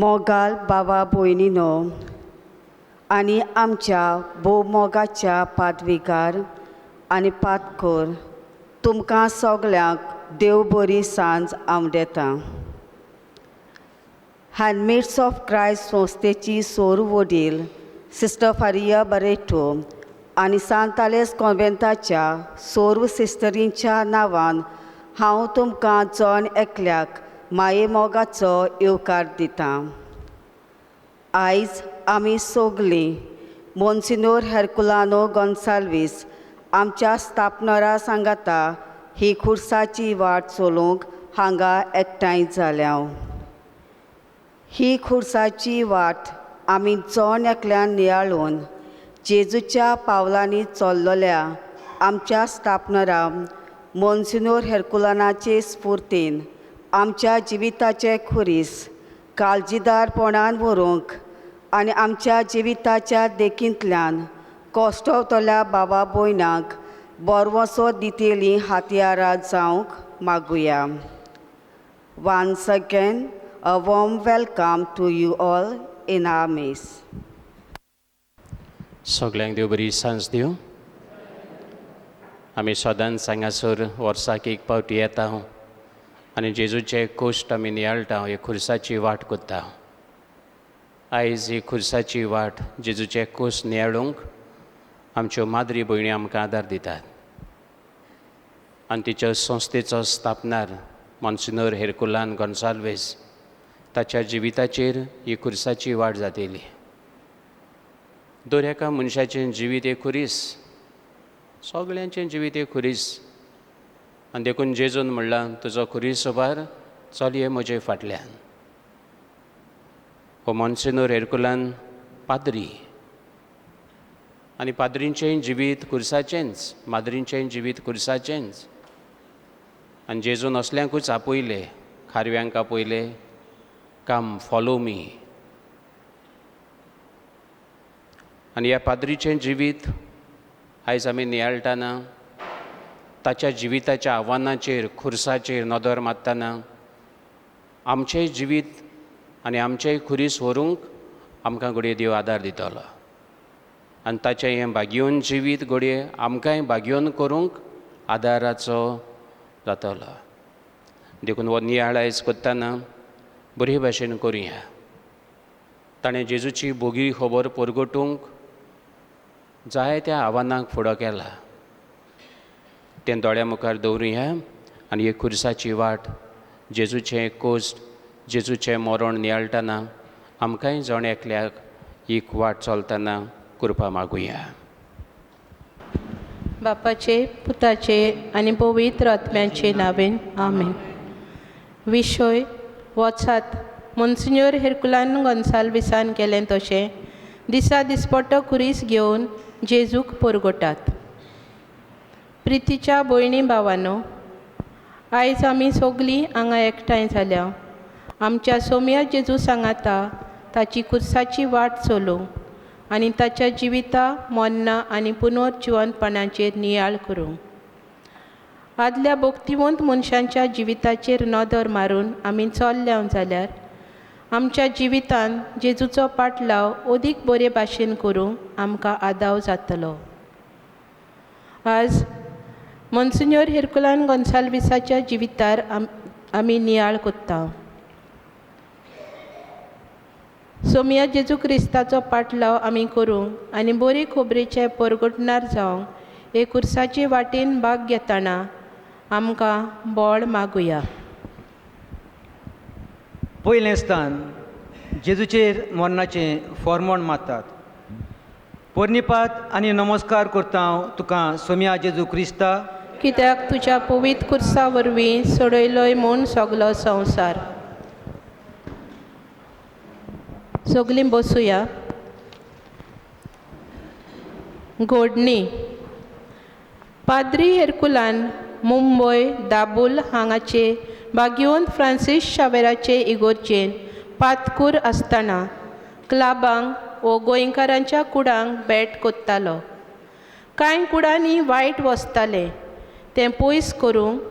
मोगाल बाबा भयणीनो आनी आमच्या भोवमोगाच्या पादविकार आनी पातकोर तुमकां सगल्यांक देव बरी सांज आवडेता. हँडमेड्स ऑफ क्रायस्ट संस्थेची सोर वडील सिस्टर फारिया बरेटो आनी सांतालेस कॉन्वेंटाच्या सोर्व सिस्टरींच्या नांवान हांव तुमकां जण एकल्याक माये मोगाचो येवकार दितां. आयज आमी सगलीं मोन्सिनोर हेरकुलानो गोन्साल्वीस आमच्या स्थापनरा सांगाता ही खुर्साची वाट चलोवंक हांगा एकठांय जाल्या. ही खुर्साची वाट आमी जण एकल्यान नियाळून जेजूच्या पावलांनी चल्लोल्या आमच्या स्थापनरा मोन्सिनोर हेरकुलानाचे स्फूर्तीन आमच्या जिविताचे खुरीस काळजीदारपणान व्हरूंक आनी आमच्या जिविताच्या देखींतल्यान कोश्टवतल्या बाबा भयणांक बरवसो दितेलीं हातयारां जावंक मागुया. Once again, a warm welcome to you all in our midst. सगल्यांक देव बरी सांज दिवं. आमी सदांच हांगासर वर्साक एक पावटी येता आनी जेजूचे कोश्ट आमी नियाळटा हे खुर्साची वाट कोत्ता. आयज ही खुर्साची वाट जेजूचे कोश्ट नियाळूंक आमच्यो माद्री भयणी आमकां आदार दितात आनी तिच्या संस्थेचो स्थापनार मोन्सिनोर हेरकुलान गोन्साल्वीस ताच्या जिविताचेर ही खुर्साची वाट जातली. दर एका मनशाचें जिवीत एक खुरीस, सगळ्यांचें जिवीत एक खुरीस आनी देखून जेजून म्हणलां तुजो खुरीस उबार चलये म्हजे फाटल्यान. हो मोन्सिनोर हेरकुलान पाद्री आनी पाद्रींचेंय जिवीत खुर्साचेंच, माद्रींचेंय जिवीत खुर्साचेंच. आनी जेजून असल्यांकूच आपयले, खारव्यांक आपयले, कम फॉलो मी. आनी ह्या पाद्रीचें जिवीत आयज आमी नियाळटाना ताच्या जिविताच्या आव्हानाचेर खुर्साचेर नदर मारतना आमचेंय जिवीत आनी आमचेंय खुरीस व्हरूंक आमकां घडये देव आदार दितलो आनी ताचें हें भाग्योन जिवीत घडये आमकांय भाग्योन करूंक आदाराचो जातलो. देखून हो नियाळ आयज कोत्ताना बरे भाशेन करुया. ताणें जेजूची बोगी खबर परगटूंक जाय त्या आव्हानांक फुडो केला तें दोळ्या मुखार दवरुया आनी हे खुर्साची वाट जेजूचें कोश्ट, जेजूचें मरण नियाळटाना आमकांय जण एकल्याक ही वाट चलतना कृपा मागुया. बापाचे, पुताचे आनी पवित्र आत्म्याचे नांवेन आमेन. विशय वचात मोन्सिनोर हेरकुलान गोन्साल्विसान केलें तशें दिसा दिसपट्टो खुरीस घेवन जेजूक परगटात. प्रितीच्या भयणी भावांनो, आयज आमी सगलीं हांगा एकठांय जाल्या आमच्या सोम्या जेजू सांगाता ताची खुर्साची वाट चलोवंक आनी ताच्या जिविता, मन्ना आनी पुनर्जिवनपणाचेर नियाळ करूंक. आदल्या भक्तिवंत मनशांच्या जिविताचेर नदर मारून आमी चल्ल्या जाल्यार आमच्या जिवितान जेजूचो पाटलाव अदीक बरे भाशेन करूंक आमकां आदाव जातलो. आज मोन्सिनोर हेरकुलान गोन्साल्विसाच्या जिवितार आमी नियाळ कोत्ता. सोम्या जेजू क्रिस्ताचो पाटलाव आमी करूंक आनी बरे खबरेचे परगटणार जावंक हे खुर्साचे वाटेन भाग घेतना आमकां बळ मागुया. पयलें स्थान जेजूचेर मरणाचें फर्मोण मारतात. पोरनिपात आनी नमस्कार करता हांव तुका सोम्या जेजू क्रिस्ता, कित्याक तुज्या पवित्र खुर्सा वरवीं सोडयलोय म्हूण सगलो संवसार. सगलीं बसुया. घोडणी. पाद्री हेरकुलान मुंबय दाबोल हांगाचे भाग्यवंत फ्रांसीस शावेराचे इगोर्जेन पातकूर आसतना क्लाबांक वो गोंयकारांच्या कुडांक भेट कोत्तालो. कांय कुडांनी वायट वचताले तें पयस करूंक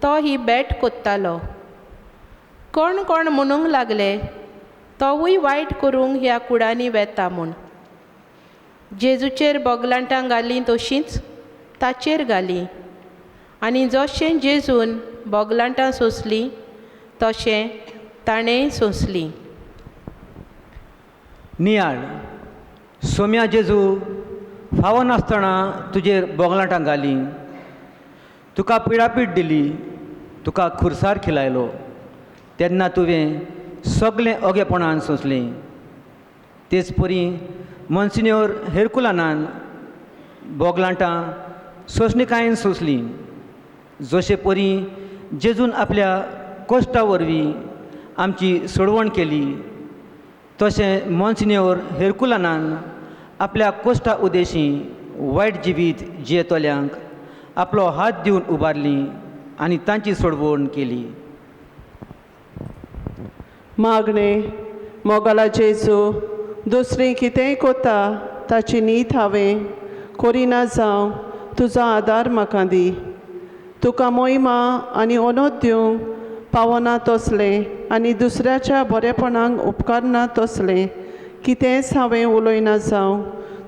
तो ही भेट कोत्तालो. कोण कोण म्हणूंक लागले तोवूय वायट करूंक ह्या कुडांनी वेता म्हूण. जेजूचेर बोगलांटां घालीं तशींच ताचेर घालीं, आनी जशें जेजून बोगलांटां सोंसलीं तशें ताणेंय सोंसलीं. नियाळ, सोम्या जेजू फावो नासतना तुजेर बोगलांटां घालीं, तुका पिडापीड दिली, तुका खुर्सार खिलायलो, तेन्ना तुवें सगलें ओगेपणान सोंसलें. तेच परी मोन्सिन्योर हेरकुलानान बोगलांटां सोंसणिकायेन सोंसलीं. जशे परी जेजून आपल्या कोश्टा वरवीं आमची सोडवण केली, तशें मोन्सिन्योर हेरकुलानान आपल्या कोश्टा उदेशीं वायट जिवीत जियेतोल्यांक आपलो हात दिवन उबारलीं आनी तांची सोडवण केली. मागणे, मोगाला जेजू, दुसरें कितेंय कोता ताची नीत हांवें कोरिना जावं तुजो आदार म्हाका दी. तुका मोहिमा आनी ओनोद दिवंक पावना तसलें आनी दुसऱ्याच्या बरेपणाक उपकारना तसलें कितेंच हांवें उलोयना जावं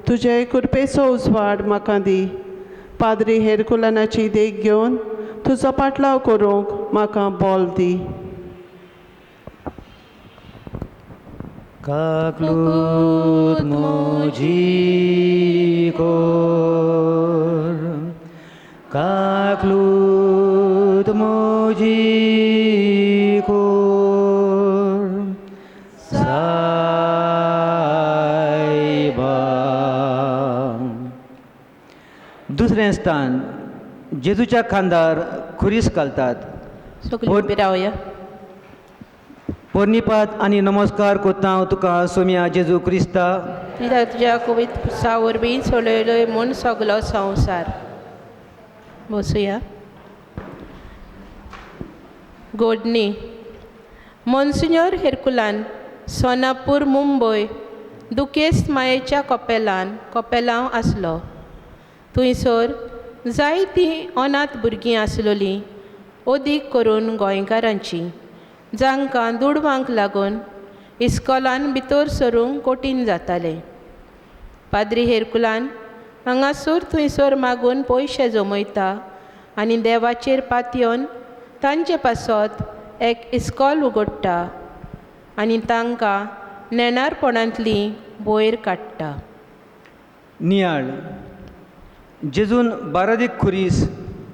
तुजे कृपेचो उजवाड म्हाका दी. पाद्री हेरकुलानाची देख घेवन तुजो पाटलाव करूंक म्हाका बोल दी. काकलूत मोजी कोर, काकलूत मोजी कोर, सायबा. दुसरें स्थान जेजूच्या खांदार खुरीस घालतात. सगळीं उबीं रावया. पोरनिपात आनी नमस्कार कोत्ता हांव तुका सोम्या जेजू क्रिस्ता, कित्याक तुज्या कोवीद खुर्सा वरवीं सोडयलोय म्हूण सगलो संवसार. बसूया. गोडणी. मोन्सिन्योर हेरकुलान सोनापूर मुंबय दुखेस्त मायेच्या कोपेलांव आसलो. थंयसर जायतीं अनाथ भुरगीं आसलोलीं, ओदीक करून गोंयकारांची, जांकां दुडवांक लागून इस्कॉलान भितर सरूंक कठीण जातालें. पाद्री हेरकुलान हांगासर थंयसर मागून पयशे जमयता आनी देवाचेर पातयेवन तांचे पासत एक इस्कॉल उगडटा आनी तांकां नेणारपणांतलीं वयर काडटा. नियाळ, जेजून बारादीक खुरीस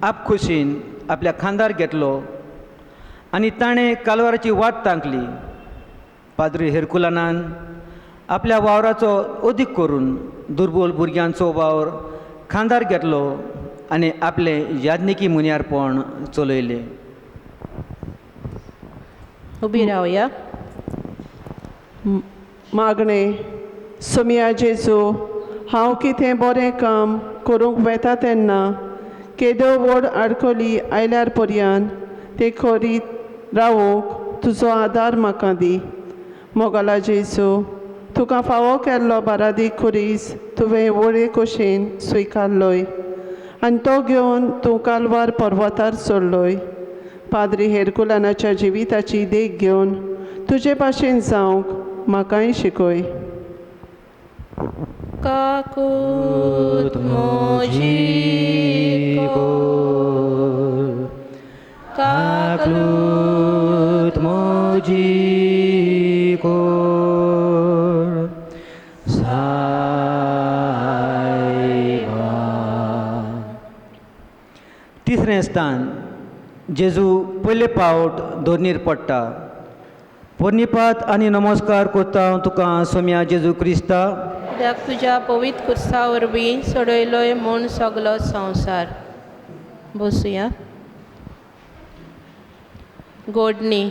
आपखुशीन आपल्या खांदार घेतलो आनी ताणें कालवाराची वाट तांकली. पाद्री हेरकुलानान आपल्या वावराचो ओदीक करून दुर्बल भुरग्यांचो वावर खांदार घेतलो आनी आपलें यादनिकी मुनियारपण चलयलें. उबीं रावया. मागणे, सोम्या जेजू, हांव कितें बरें काम करूंक वेता तेन्ना केदो व्हड आडखळी आयल्यार पर्यंत ते करीत रावूंक तुजो आदार म्हाका दी. मोगाला जेजू, तुका फावो केल्लो बारादीक खुरीस तुवें वळे कशेन स्विकारलोय आनी तो घेवन तूं कालवार पर्वतार चडलोय. पाद्री हेरकुलानाच्या जिविताची देख घेवन तुजे भाशेन जावंक म्हाकाय शिकय. काकूत मोजी कोर, काकलूत मोजी कोर, सायबा. तिसरें स्थान जेजू पयले फावट दोरनीर पडटा. पोरनिपात आनी नमस्कार कोत्ता हांव तुका सोम्या जेजू क्रिस्ता, कित्याक तुज्या पवित्र खुर्सा वरवीं सोडयलोय म्हूण सगलो संवसार. बसूया. गोडणी.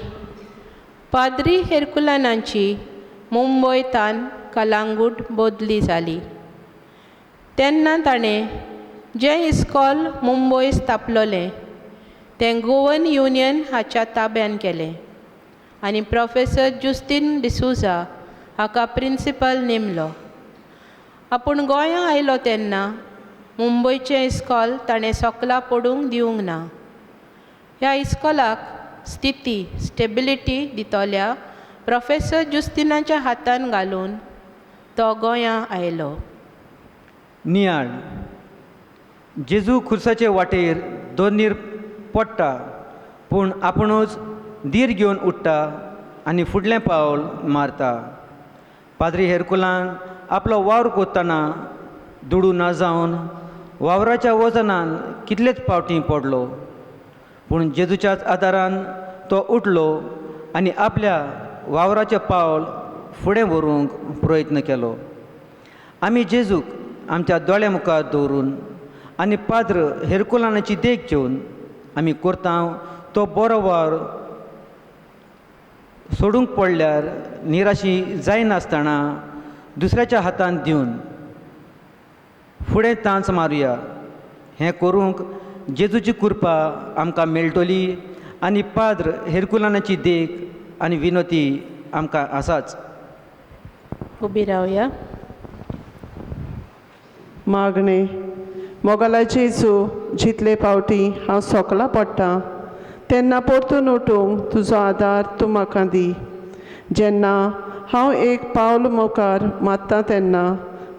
पाद्री हेरकुलानाची मुंबयतान कलांगूट बदली जाली तेन्ना ताणें जें इस्कॉल मुंबय स्थापलोलें तें गोवन युनियन हाच्या ताब्यान केलें आनी प्रोफेसर जुस्टीन डिसूजा हाका प्रिंसिपल नेमलो. आपूण गोंयां आयलो तेन्ना मुंबयचें इस्कॉल ताणें सोकला पडूंक दिवंक ना. ह्या इस्कॉलाक स्टेबिलिटी दितोल्या प्रोफेसर जुस्तिनाच्या हातान घालून तो गोंयां आयलो. नियाळ जेजू खुर्साचे वाटेर दोनीर पडटा पूण आपुणूच धीर घेवन उठ्ठा आनी फुडलें पावल मारता. पाद्री हेरकुलान आपलो वावर कोत्ताना दुडू ना जावन वावराच्या वजनान कितलेच पावटी पडलो, पूण जेजूच्याच आदारान तो उठलो आनी आपल्या वावराचें पावल फुडें व्हरूंक प्रयत्न केलो. आमी जेजूक आमच्या दोळ्या मुखार दवरून आनी पाद्र हेरकुलानाची देख घेवन आमी करता तो बरो वावर सोडूंक पडल्यार निराशी जायनासतना दुसऱ्याच्या हातान दिवन फुडें तांच मारुया. हें करूंक जेजूची कृपा आमकां मेळटली आनी पाद्र हेरकुलानाची देख आनी विनोती आमकां आसाच. उबी रावया. मागणे. मोगला जेजू जितले पावटी हांव सोकला पडटा तेन्ना परतून उठूंक तुजो आदार तूं म्हाका दी. जेन्ना हांव एक पावल मुखार मारता तेन्ना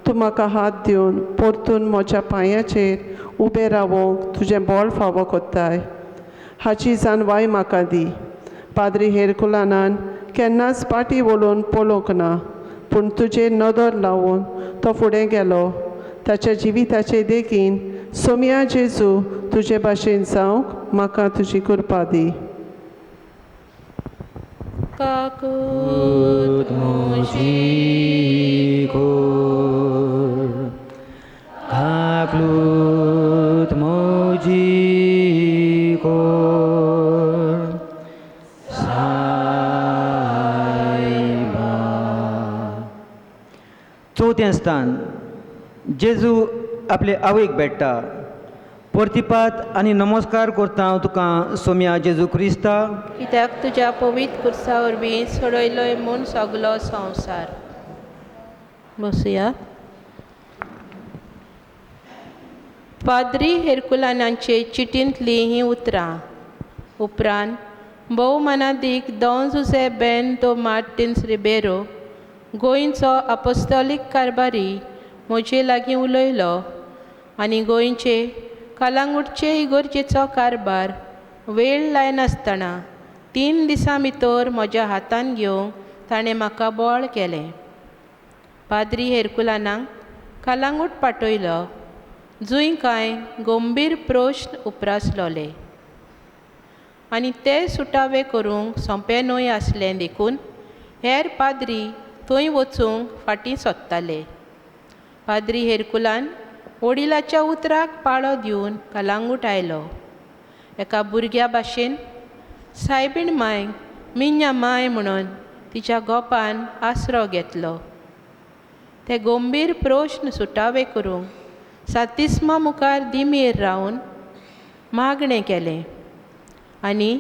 तूं म्हाका हात दिवन परतून म्हज्या पांयाचेर उबें रावूंक तुजें बळ फावो कोत्ताय. हाची जाणवाय म्हाका दी. पाद्री हेरकुलानान केन्नाच पाटी वळून पळोवंक ना, पूण तुजेर नदर लावून तो फुडें गेलो. ताच्या जिविताचे देखीन सोम्या जेजू तुजे भाशेन जावंक म्हाका तुजी कृपा दी. काकूत मोशी काकलूत मोजी चवथें स्थान. जेजू आपले आवयक भेटता. परतिपात आनी नमस्कार करता हांव तुका सोम्या जेजू क्रिस्ता, कित्याक तुज्या पवित्र कुर्सा वरवीं सोडयलोय म्हूण सगलो संवसार. बसुया. पाद्री हेरकुलानाचे चिटींतलीं हीं उतरां. उपरांत भोवमानादीक दॉन जुझे बेन्तो मार्टिन्स रिबेरो गोंयचो अपोस्तोलीक कारभारी म्हजे लागीं उलयलो आनी गोंयचे कलांगूटचे इगोर्जेचो कारभार वेळ लायनासतना 3 दिसां भितर म्हज्या हातान घेवंक ताणें म्हाका बोळ केलें. पाद्री हेरकुलानाक कलांगूट पाठयलो. जूंय कांय गंभीर प्रश्न उप्रासलोले आनी ते सुटावे करूंक सोंपें न्हय आसलें देखून हेर पाद्री थंय वचूंक फाटीं सोदताले. पाद्री हेरकुलान वडिलाच्या उतराक पाळो दिवन कलांगूट आयलो. एका भुरग्या भाशेन सायबीण मांयक मिन्या मांय म्हणून तिच्या गोपान आसरो घेतलो. ते गंभीर प्रश्न सुटावे करूंक सातिस्मा मुखार दिमेर रावन मागणें केलें आनी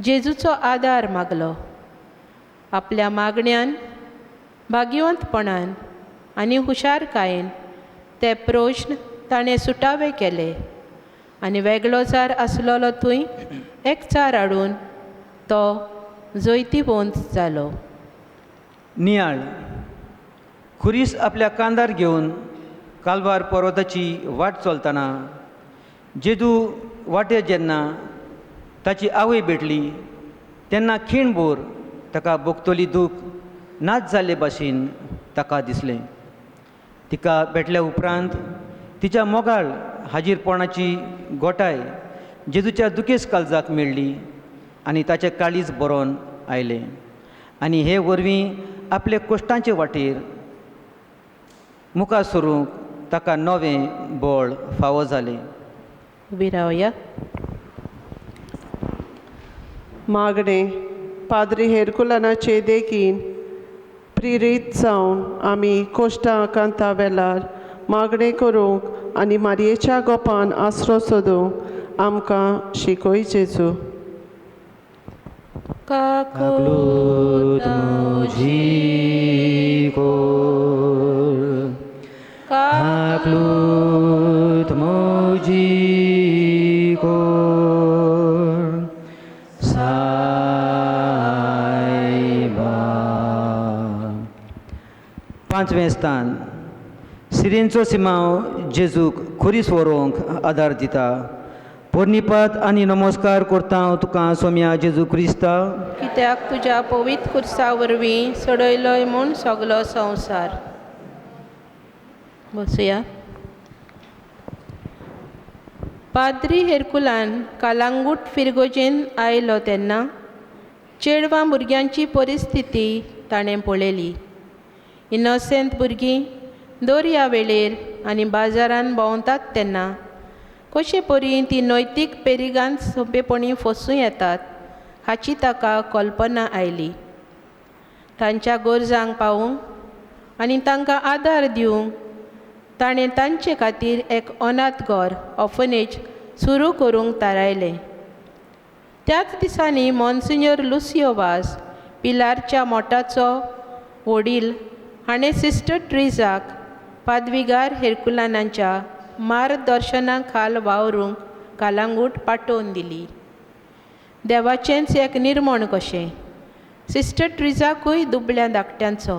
जेजूचो आदार मागलो. आपल्या मागण्यांत भाग्यवंतपणान आनी हुशारकायेन ते प्रश्न ताणें सुटावे केले आनी वेगळो जार आसलोलो थंय एकचार हाडून तो जैतिवंत जालो. नियाळ. खुरीस आपल्या कांदार घेवन कालवार पर्वताची वाट चलतना जेजू वाटेर जेन्ना ताची आवय भेटली तेन्ना खीणभर ताका भोगतली दूख नाच जाल्ले भाशेन ताका दिसलें. तिका भेटल्या उपरांत तिच्या मोगाळ हाजीरपणाची गोठाय जेजूच्या दुखेस काळजाक मेळ्ळी आनी ताचें काळीज बरोवन आयलें आनी हे वरवीं आपले कश्टांचे वाटेर मुखार सरूंक ताका नवें बळ फावो जालें. उबी रावया. मागणे. पाद्री हेरकुलानाचे देखीन प्रेरीत जावन आमी कोश्टां आकांता वेळार मागणें करूंक आनी मारयेच्या गोपान आसरो सोदूंक आमकां शिकय जेजू. काकूत मोजी काकलूत मोजी सायबा. 5वें स्थान सिरेंचो सिमांव जेजूक खोरीस व्हरूंक आदार दिता. पोरनिपात आनी नमस्कार करता हांव तुका सोम्या जेजू क्रिस्ता. कित्याक तुज्या पवित्र खुर्सा वरवीं सोडयलोय म्हूण सगलो संवसार. बसुया. पाद्री हेरकुलान कालांगूट फिरगोजेन आयलो तेन्ना चेडवां भुरग्यांची परिस्थिती ताणें पळयली. इनोसेंट भुरगीं दर्या वेळेर आनी बाजारांत भोंवतात तेन्ना कशे परी ती नैतीक पेरिगांत सोंपेपणी फसूं येतात हाची ताका कल्पना आयली. तांच्या गरजांक पावूंक आनी तांकां आदार दिवंक ताणें तांचे खातीर एक अनाथ घर ऑफनेज सुरू करूंक थारायलें. त्याच दिसांनी मॉन्सिन्योर लुसियो वाज पिलारच्या मोठाचो वडील हाणें सिस्टर ट्रिजाक पाद्विगार हेरकुलानांच्या मार्गदर्शना खाल वावरूंक कालांगूट पाठोवन दिली. देवाचेंच एक निर्मण कशें. सिस्टर ट्रिजाकूय दुबळ्या धाकट्यांचो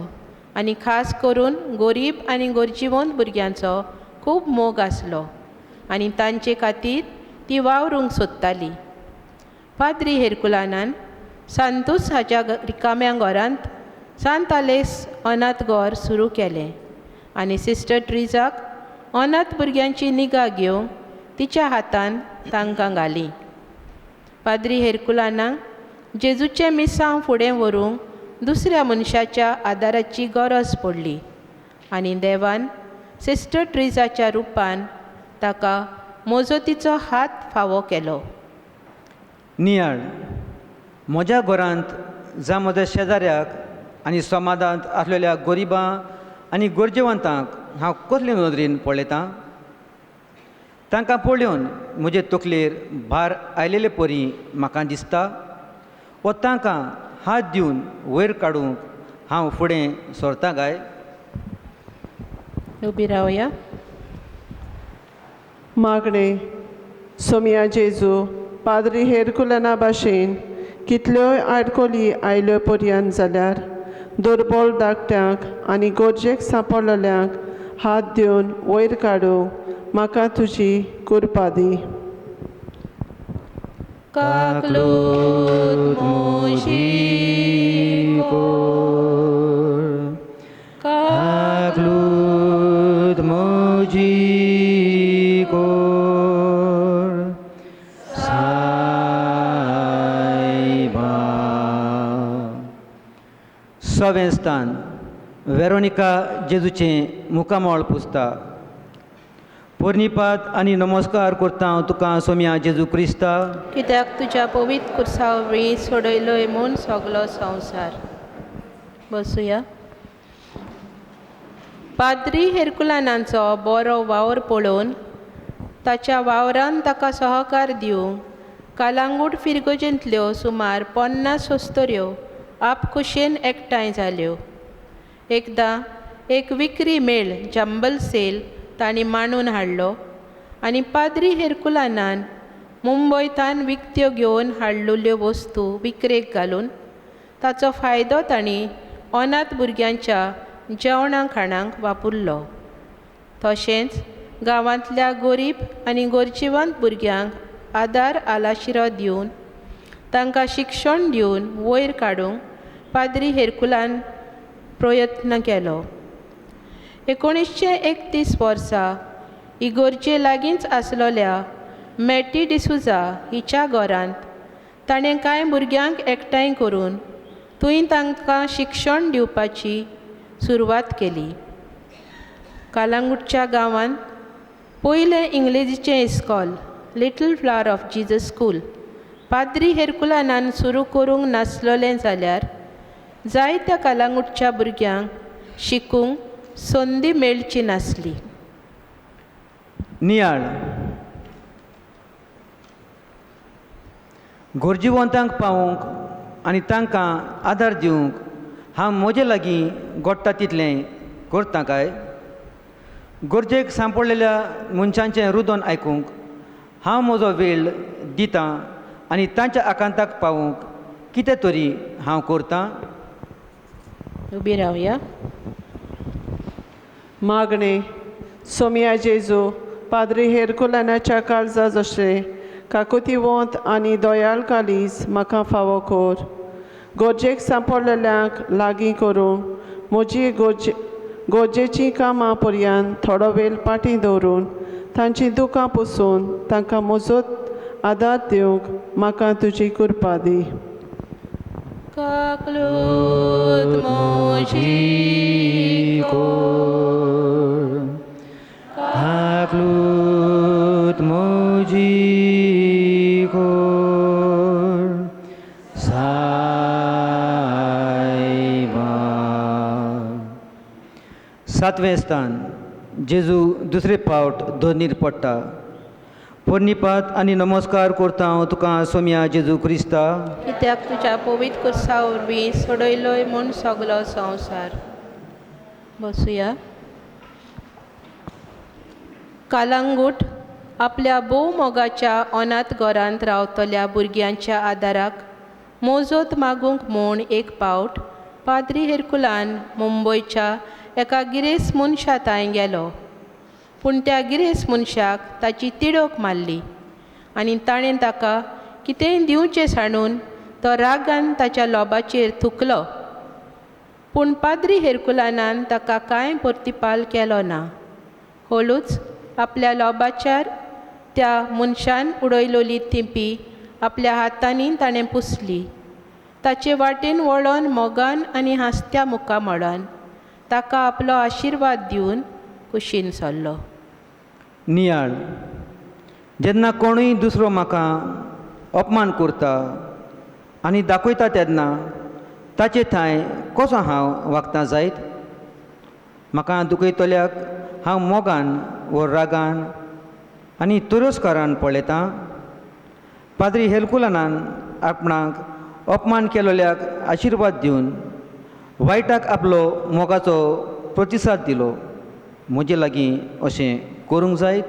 आनी खास करून गरीब आनी गरजेवंत भुरग्यांचो खूब मोग आसलो आनी तांचे खातीर ती वावरूंक सोदताली. पाद्री हेरकुलानान सांतूस हाच्या रिकाम्या घरांत सांतालेस अनाथ घर सुरू केलें आनी सिस्टर ट्रिजाक अनाथ भुरग्यांची निगा घेवंक तिच्या हातान तांकां घाली. पाद्री हेरकुलानाक जेजूचे मिसांव फुडें व्हरूंक दुसऱ्या मनशाच्या आदाराची गरज पडली आनी देवान सिस्टर ट्रिजाच्या रुपान ताका मोजतीचो हात फावो केलो. नियाळ म्हज्या घरांत जावं म्हज्या शेजाऱ्याक आनी समाजांत आसलेल्या गरिबां आनी गरजेवंतांक हांव कसले नदरेन पळयतां. तांकां पळोवन म्हजे तकलेर भार आयलेले परी म्हाका दिसता वा तांकां हात दिवन वयर काडूंक हांव फुडें सरतां काय. उबी रावया. मागणे सोम्या जेजू पाद्री हेरकुलाना भाशेन कितल्योय आडकोली आयल्यो पर्यंत जाल्यार दुर्बल धाकट्यांक आनी गरजेक सांपडलेल्यांक हात दिवन वयर काडूंक म्हाका तुजी कृपा दी. काकलूत मोशी काकलूत मोजी कोर सायबा. 6वें स्थान वेरोनिका जेजूचें मुखामोळ पुस्तक. पोरनिपात आनी नमस्कार करता हांव तुका सोम्या जेजू क्रिस्ता. कित्याक तुज्या पवित्र खुर्सा वरवीं सोडयलोय म्हूण सगलो संवसार. बसुया. पाद्री हेरकुलानांचो बरो वावर पळोवन ताच्या वावरांत ताका सहकार दिवंक कालांगूट फिरगोजेंतल्यो सुमार 50 वस्तोऱ्यो आपखुशेन एकठांय जाल्यो. एकदां एक विक्री मेळ जंबल सेल तांणी मांडून हाडलो आनी पाद्री हेरकुलानान मुंबयतान विकत्यो घेवन हाडलेल्यो वस्तू विक्रेक घालून ताचो फायदो तांणी अनाथ भुरग्यांच्या जेवणा खाणांक वापरलो. तशेंच गांवांतल्या गरीब आनी गरजेवंत भुरग्यांक आदार आलाशिरो दिवन तांकां शिक्षण दिवन वयर काडूंक पाद्री हेरकुलान प्रयत्न केलो. 1931 वर्सा इगोर्जे लागींच आसलोल्या मॅटी डिसुजा हिच्या घरांत ताणें कांय भुरग्यांक एकठांय करून थंय तांकां शिक्षण दिवपाची सुरवात केली. कालांगूटच्या गांवांत पयलें इंग्लिशीचें इस्कॉल little flower of Jesus school पाद्री हेरकुलानान सुरू करूंक नासलोलें जाल्यार जायत्या कालांगूटच्या भुरग्यांक शिकूंक संदी मेळची नासली. नियाळ गरजेवंतांक पावोवंक आनी तांकां आदार दिवंक हांव म्हजे लागीं घडटा तितलें करतां काय. गरजेक सांपडलेल्या मनशांचें रुदन आयकूंक हांव म्हजो वेळ दितां आनी तांच्या आकांताक पावूंक कितें तरी हांव करतां. उबी रावया. मागणे सोमिया जेजू पाद्री हेरकुलानाच्या काळजा जशें काकुतीवंत आनी दयाळ कालीज म्हाका फावो कर. गरजेक सांपडलेल्यांक लागीं करूं म्हजी गरजेचीं कामां पर्यंत थोडो वेळ फाटीं दवरून तांचीं दुखां पुसून तांकां मजत आदार दिवंक म्हाका तुजी कृपा दी. काकलूत मोजी काकलूत मोजी सातवें स्थान जेजू दुसरे फावट दोनीर पडटा. पोरनिपात आनी नमस्कार करता हांव तुका सोम्या जेजू क्रिस्ता, कित्याक तुज्या पवित्र कुर्सा वरवीं सोडयलोय म्हूण सगलो संवसार. बसुया. कालांगूट आपल्या भोव मोगाच्या अनाथ घरांत रावतल्या भुरग्यांच्या आदाराक मोजत मागूंक म्हूण एक फावट पाद्री हेरकुलान मुंबयच्या एका गिरेस्त मनशा थंय गेलो. पूण त्या गिरेस्त मनशाक ताची तिडक मारली आनी ताणें ताका कितेंय दिवचें सांडून तो रागान ताच्या लोबाचेर थुकलो. पूण पाद्री हेरकुलानान ताका कांय प्रतिपाल केलो ना. हळूच आपल्या लोबाच्यार त्या मनशान उडयलोली थिंपी आपल्या हातांनी ताणें पुसली. ताचे वाटेन वळोन मोगान आनी हांसत्या मुखा मोडान ताका आपलो आशिर्वाद दिवन कुशीन सरलो. नियाळ जेन्ना कोणूय दुसरो म्हाका अपमान करता आनी दाखयता तेन्ना ताचे थंय कसो हांव वागतां जायत? म्हाका दुखयतल्याक हांव मोगान वो रागान आनी तुरस्कारान पळयतां. पाद्री हेरकुलानान आपणाक अपमान केलोल्याक आशिर्वाद दिवन वायटाक आपलो मोगाचो प्रतिसाद दिलो. म्हजे लागीं अशें करूंक जायत?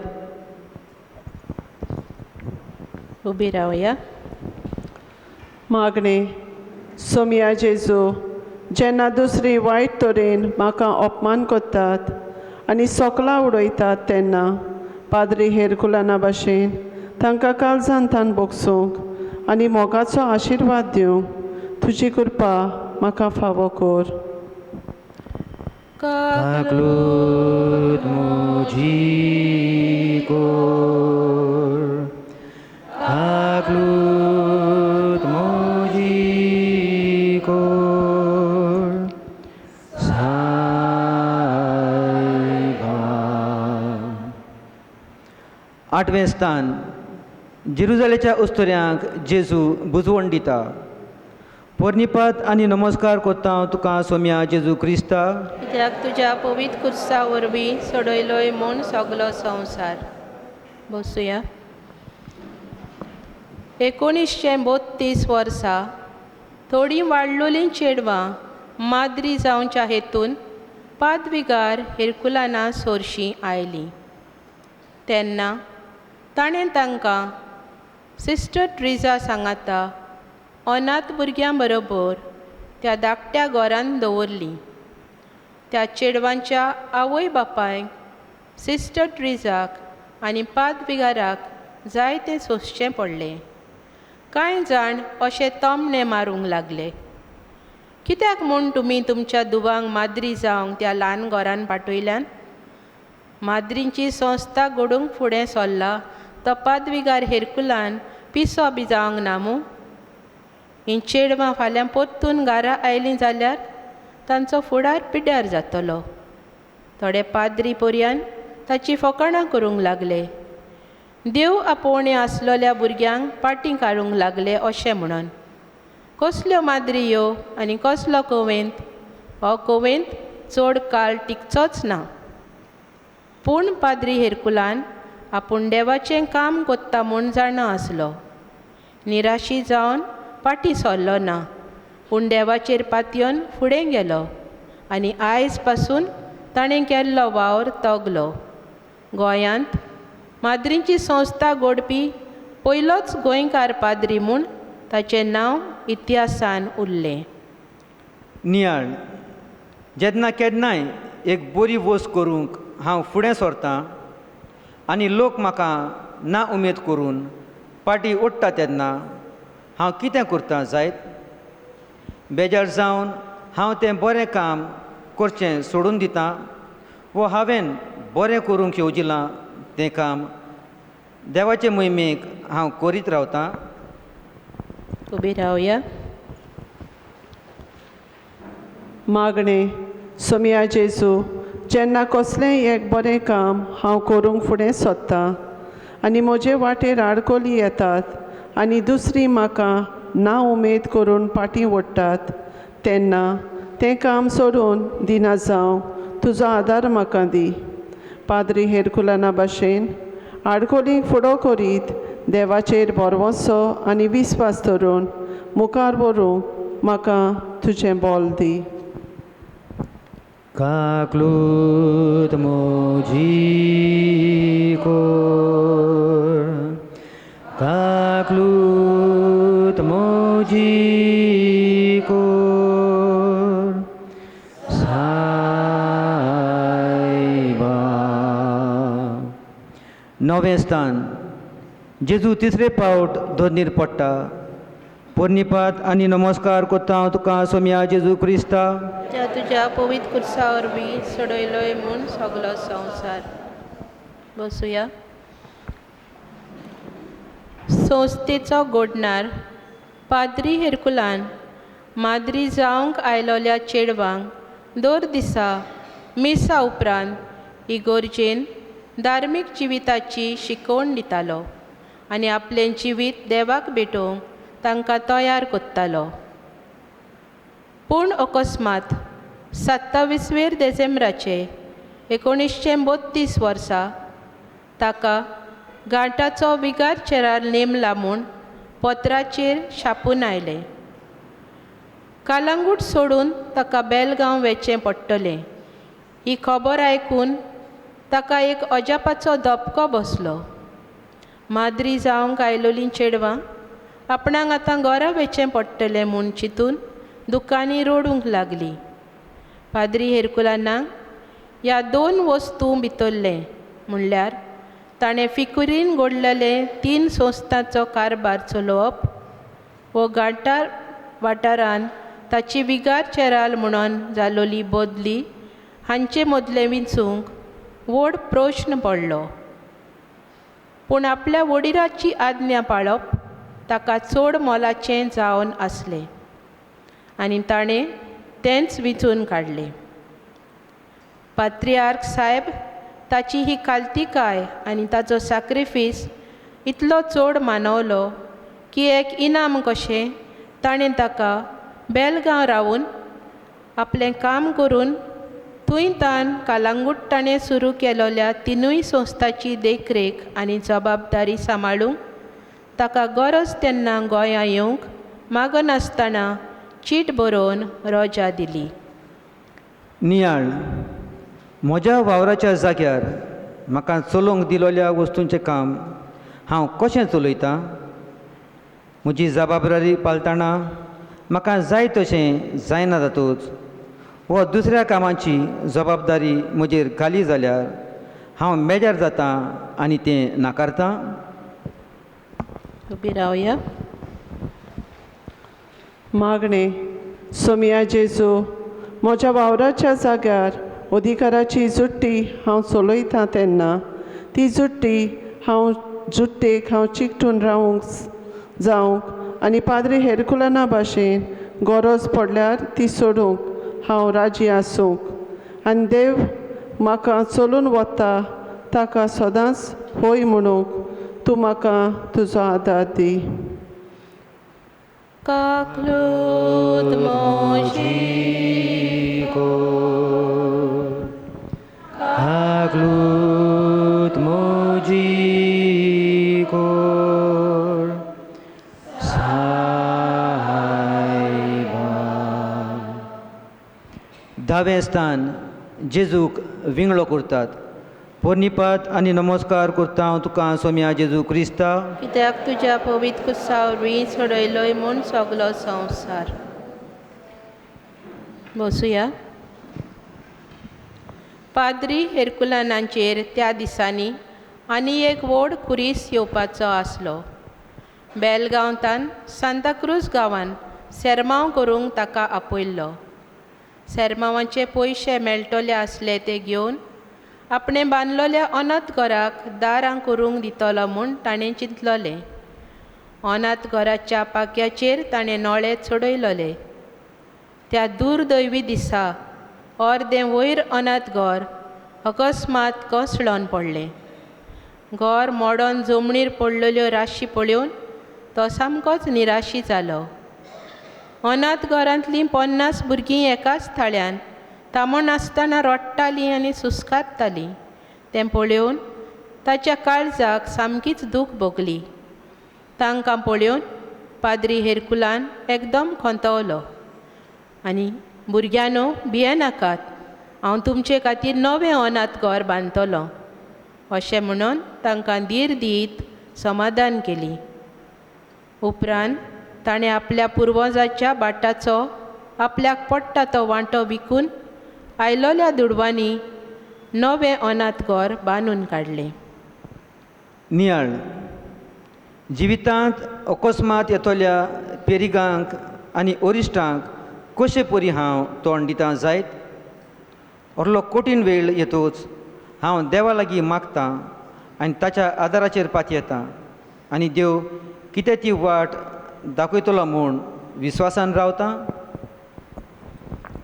उबी रावया. मागणे सोमिया जेजू जेन्ना दुसरी वायट तरेन म्हाका अपमान करतात आनी सोकलां उडयतात तेन्ना पाद्री हेरकुलाना भाशेन तांकां काळजान तान बोगसूंक आनी मोगाचो आशिर्वाद दिवंक तुजी कृपा म्हाका फावो कर. काकलूत मोजी काकलूत मोजी आठवें स्थान जेरुजालेच्या उस्तोऱ्यांक जेजू बुजवण दिता. पोरनिपात आनी नमस्कार करता हांव तुका सोम्या जेजू क्रिस्ता, कित्याक तुज्या पवित्र कुर्सा वरवीं सोडयलोय म्हूण सगलो संवसार. बसुया. 1932 वर्सा थोडीं वाडलोलीं चेडवां माद्री जावच्या हेतून पादविगार हेरकुलाना सोरशीं आयलीं. तेन्ना ताणें तांकां सिस्टर ट्रिजा सांगाता अनाथ भुरग्यां बरोबर त्या धाकट्या घरांत दवरलीं. त्या चेडवांच्या आवय बापायक सिस्टर ट्रिजाक आनी पादविगाराक जायतें सोंसचें पडलें. कांय जाण अशें तमणे मारूंक लागले, कित्याक म्हूण तुमी तुमच्या धुवांक माद्री जावंक त्या ल्हान घरान पाठयल्यान? माद्रींची संस्था घडोवंक फुडें सरला तो पादविगार हेरकुलान पिसो बी जावंक ना मूं? हीं चेडवां फाल्यां परतून घरा आयलीं जाल्यार तांचो फुडार पिड्ड्यार जातलो. थोडे पाद्री पर्यान ताची फकाणां करूंक लागले. देव आपोवणे आसलोल्या भुरग्यांक पाटी काडूंक लागले अशें म्हणून. कसल्यो माद्री ह्यो आनी कसलो कवेंत? हो कवेंत चड काळ टिकचोच ना. पूण पाद्री हेरकुलान आपूण देवाचें काम कोत्ता म्हूण जाणा आसलो. निराशी जावन फाटीं सरलो ना, पूण देवाचेर पातयेवन फुडें गेलो आनी आयज पासून ताणें केल्लो वावर तगलो. गोंयांत माद्रींची संस्था घडपी पयलोच गोंयकार पाद्री म्हूण ताचें नांव इतिहासान उरलें. नियाळ जेन्ना केन्नाय एक बरी वस्त करूंक हांव फुडें सरतां आनी लोक म्हाका ना उमेद करून पाटी ओडटा तेन्ना हांव कितें करतां जायत बेजार जावन हांव तें बरें काम करचें सोडून दितां वो हांवें बरें करूंक येवजिलां तें काम देवाचे मोहिमेक हांव करीत रावतां. उबी रावया. मागणें. सोम्या जेजू, जेन्ना कसलेंय एक बरें काम हांव करूंक फुडें सोदतां आनी म्हजे वाटेर आडकोली येतात आनी दुसरीं म्हाका ना उमेद करून फाटीं ओडटात तेन्ना तें काम सोडून दिना जावं तुजो आदार म्हाका दी. पाद्री हेरकुलाना भाशेन आडकोलींक फुडो करीत देवाचेर भरवंसो आनी विस्वास धरून मुखार व्हरूंक म्हाका तुजें बोल दी. काकलूत मोजी कोर, काकलूत मोजी कोर, सायबा. नवें स्थान. जेजू तिसरे फावट दोनीर पडटा. पोरनिपात आनी नमस्कार करता हांव तुका सोम्या जेजू क्रिस्ता, ज्या तुज्या पवित्र कुर्सा वरवीं सोडयलोय म्हूण सगलो संवसार. बसूया. संस्थेचो घडणार पाद्री हेरकुलान माद्री जावंक आयलोल्या चेडवांक 2 दिसा मिसा उपरांत इगोर्जेन धार्मीक जिविताची शिकवण दितालो आनी आपलें जिवीत देवाक भेटोवंक तांकां तयार कोत्तालो. पूण अकस्मात 27 डिसेंबराचे 1932 वर्सा ताका गांठाचो विगार चेरार नेमला म्हूण पत्राचेर छापून आयलें. कालांगूट सोडून ताका बेलगांव वचचें पडटलें. ही खबर आयकून ताका एक अजापाचो धपको बसलो. माद्री जावंक आयलोलीं चेडवां आपणाक आतां घरा वचचें पडटलें म्हूण चिंतून दुकानी रोडूंक लागलीं. पाद्री हेरकुलानाक ह्या 2 वस्तू भितरलें म्हणल्यार ताणें फिकुरीन घडलेले 3 संस्थांचो कारबार चलोवप वो गांठार वाठारांत ताची विगार चेराल म्हणून जालोली बदली हांचे मदलें विचूंक व्हड प्रश्न पडलो. पूण आपल्या वडिलाची आज्ञा पाळप ताका चड मोलाचें जावन आसलें आनी ताणें तेंच विचून काडलें. पात्रियार्क साहेब ताची ही काल्तिकाय आनी ताचो सॅक्रिफीस इतलो चड मानवलो की एक इनाम कशें ताणें ताका बेलगांव रावून आपलें काम करून थंय ताण कालांगूट ताणें सुरू केलोल्या 3 संस्थांची देखरेख आनी जबाबदारी सांबाळूंक ताका गरज तेन्ना गोंयां येवंक मागनासतना चीट बरोवन रजा दिली. नियाळ. म्हज्या वावराच्या जाग्यार म्हाका चलोवंक दिलोल्या वस्तूंचें काम हांव कशें चलयतां? म्हजी जबाबदारी पाळटना म्हाका जाय तशें जायना जातूच वो दुसऱ्या कामाची जबाबदारी म्हजेर घाली जाल्यार हांव बेजार जातां आनी तें नाकारतां. उबी रावया. मागणें. सोम्या जेजू, म्हज्या वावराच्या जाग्यार अधिकाराची जुट्टी हांव चलयतां तेन्ना ती जुट्टी जुट्टेक हांव चिकटून रावूंक जावंक आनी पाद्री हेरकुलाना भाशेन गरज पडल्यार ती सोडूंक हांव राजी आसूंक आनी देव म्हाका चलून वता ताका सदांच होय म्हणूंक तूं म्हाका तुजो आदार दी. काकलूत मोजी कोर, काकलूत मोजी कोर, सायबा. 10वें स्थान. जेजूक विंगडो करतात. पोरनिपात आनी नमस्कार करता हांव तुका सोम्या जेजू क्रिस्ता, कित्याक तुज्या पवित्र कुर्सा वरवीं सोडयलोय म्हूण सगलो संवसार. बसूया. पाद्री हेरकुलानांचेर त्या दिसांनी आनी एक व्हड खुरीस येवपाचो आसलो. बेलगांवतान सांताक्रूज गांवांत सेरमांव करूंक ताका आपयल्लो. सेरमांवाचे पयशे मेळटले आसले ते घेवन आपणें बांदलोल्या अनाथ घराक दारां करूंक दितलो म्हूण ताणें चिंतलोलें. अनाथ घराच्या पाक्याचेर ताणें नोळे चडयलोले. त्या दुर्दैवी दिसा अर्दें वयर अनाथ घर अकस्मात कोसळोन पडलें. घर मोडोन जमनीर पडलेल्यो राशी पळोवन तो सामकोच निराशी जालो. अनाथ घरांतलीं 50 भुरगीं एकाच थाळ्यान तामो नासतना रडटालीं आनी सुस्कात्तालीं. तें पळोवन ताच्या काळजाक सामकीच दूख भोगली. तांकां पळोवन पाद्री हेरकुलान एकदम खोंतवलो आनी भुरग्यांनो भियेनाकात, हांव तुमचे खातीर नवें अनाथ घर बांदतलों अशें म्हणून तांकां धीर दीत समाधान केली. उपरांत ताणें आपल्या पुर्वजाच्या बाटाचो आपल्याक पडटा तो वांटो विकून आयलोल्या दुडवांनी नवें अनाथ घर बांदून काडलें. नियाळ जिवितांत अकस्मात येतोल्या पेरिगांक आनी ओरिश्टांक कशे परी हांव तोंड दितां जायत. असलो कठीण वेळ येतूच हांव देवा लागीं मागतां आनी ताच्या आदाराचेर पातयेतां आनी देव कितें ती वाट दाखयतलो म्हूण विस्वासान रावतां.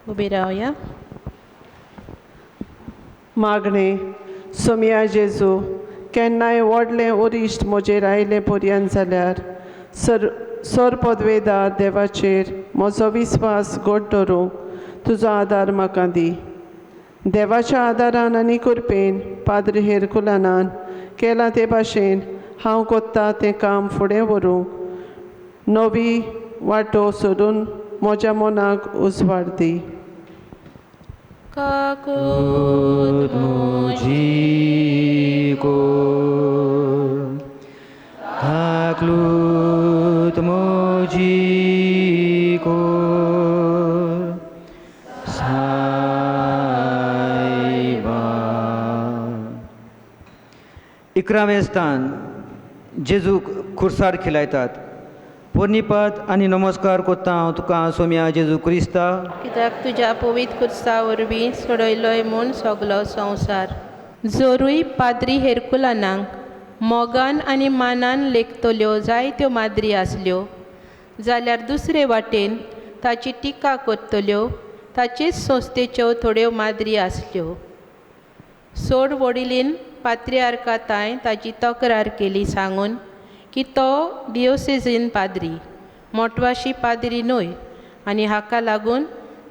उबी रावया. मागणें. सोम्या जेजू, केन्नाय व्हडलें ओरिश्ट म्हजेर आयलें पर्यंत जाल्यार सर पदवेदार देवाचेर म्हजो विस्वास घट धरूंक तुजो आदार म्हाका दी. देवाच्या आदारान आनी कृपेन पाद्री हेरकुलानान केलां ते भाशेन हांव कोत्ता तें काम फुडें व्हरूंक नवी वाटो सोदून म्हज्या मनाक उजवाड दी. काकूत मोजी कोर काकलूत मोजी कोर सायबा. 11वें स्थान जेजूक खुर्सार खिलायतात. पोरनिपात आनी नमस्कार कोत्ता हांव तुका सोम्या जेजू क्रिस्ता, कित्याक तुज्या पवित्र खुर्सा वरवीं सोडयलोय म्हूण सगलो संवसार. जोरूय पाद्री हेरकुलानांक मोगान आनी मानान लेखतल्यो जायत्यो माद्री आसल्यो जाल्यार दुसरे वाटेन ताची टिका करतल्यो ताचेच संस्थेच्यो थोड्यो माद्री आसल्यो. सोड वडिलीन पात्रियार्काताय ताची तक्रार केली सांगून की तो डिओसेसीन पाद्री, मोटवाशी पाद्री न्हय आनी हाका लागून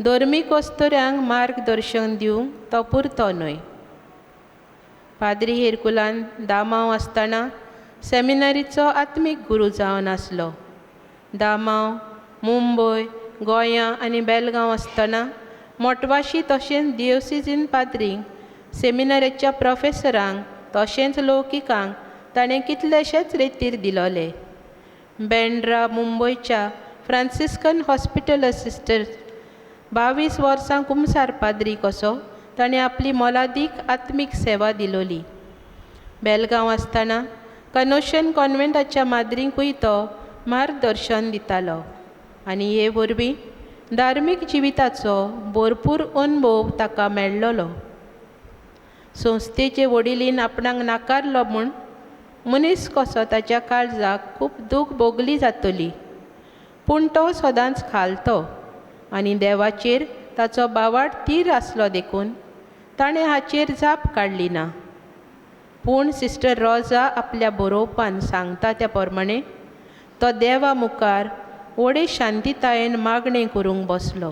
धर्मीक वस्तुऱ्यांक मार्गदर्शन दिवंक तो पुरतो न्हय. पाद्री हेरकुलान दामांव आसतना सेमिनारीचो आत्मीक गुरू जावन आसलो. दामांव, मुंबय, गोंयां आनी बेलगांव आसतना मोटवाशी तशेंच डिओसेसीन पाद्रींक, सेमिनारीच्या प्रोफेसरांक तशेंच लौकिकांक ताणें कितलेशेच रितीर दिलोले. बेंड्रा मुंबयच्या फ्रांसिस्कन हॉस्पिटल असिस्टंट 22 वर्सां कुमसार पाद्री कसो ताणें आपली मोलादीक आत्मीक सेवा दिलोली. बेलगांव आसतना कनोशन कॉन्व्हेंटाच्या माद्रींकूय तो मार्गदर्शन दितालो आनी हे वरवीं धार्मीक जिविताचो भरपूर अनुभव ताका मेळ्ळोलो. संस्थेचे वडिलीन आपणाक नाकारलो म्हूण मनीस कसो ताच्या काळजाक खूब दूख भोगली जातली, पूण तो सदांच खालतो आनी देवाचेर ताचो बावाड तीर आसलो देखून ताणें हाचेर जाप काडली ना. पूण सिस्टर रोजा आपल्या बरोवपान सांगता त्या प्रमाणें तो देवा मुखार व्हडे शांतीतायेन मागणें करूंक बसलो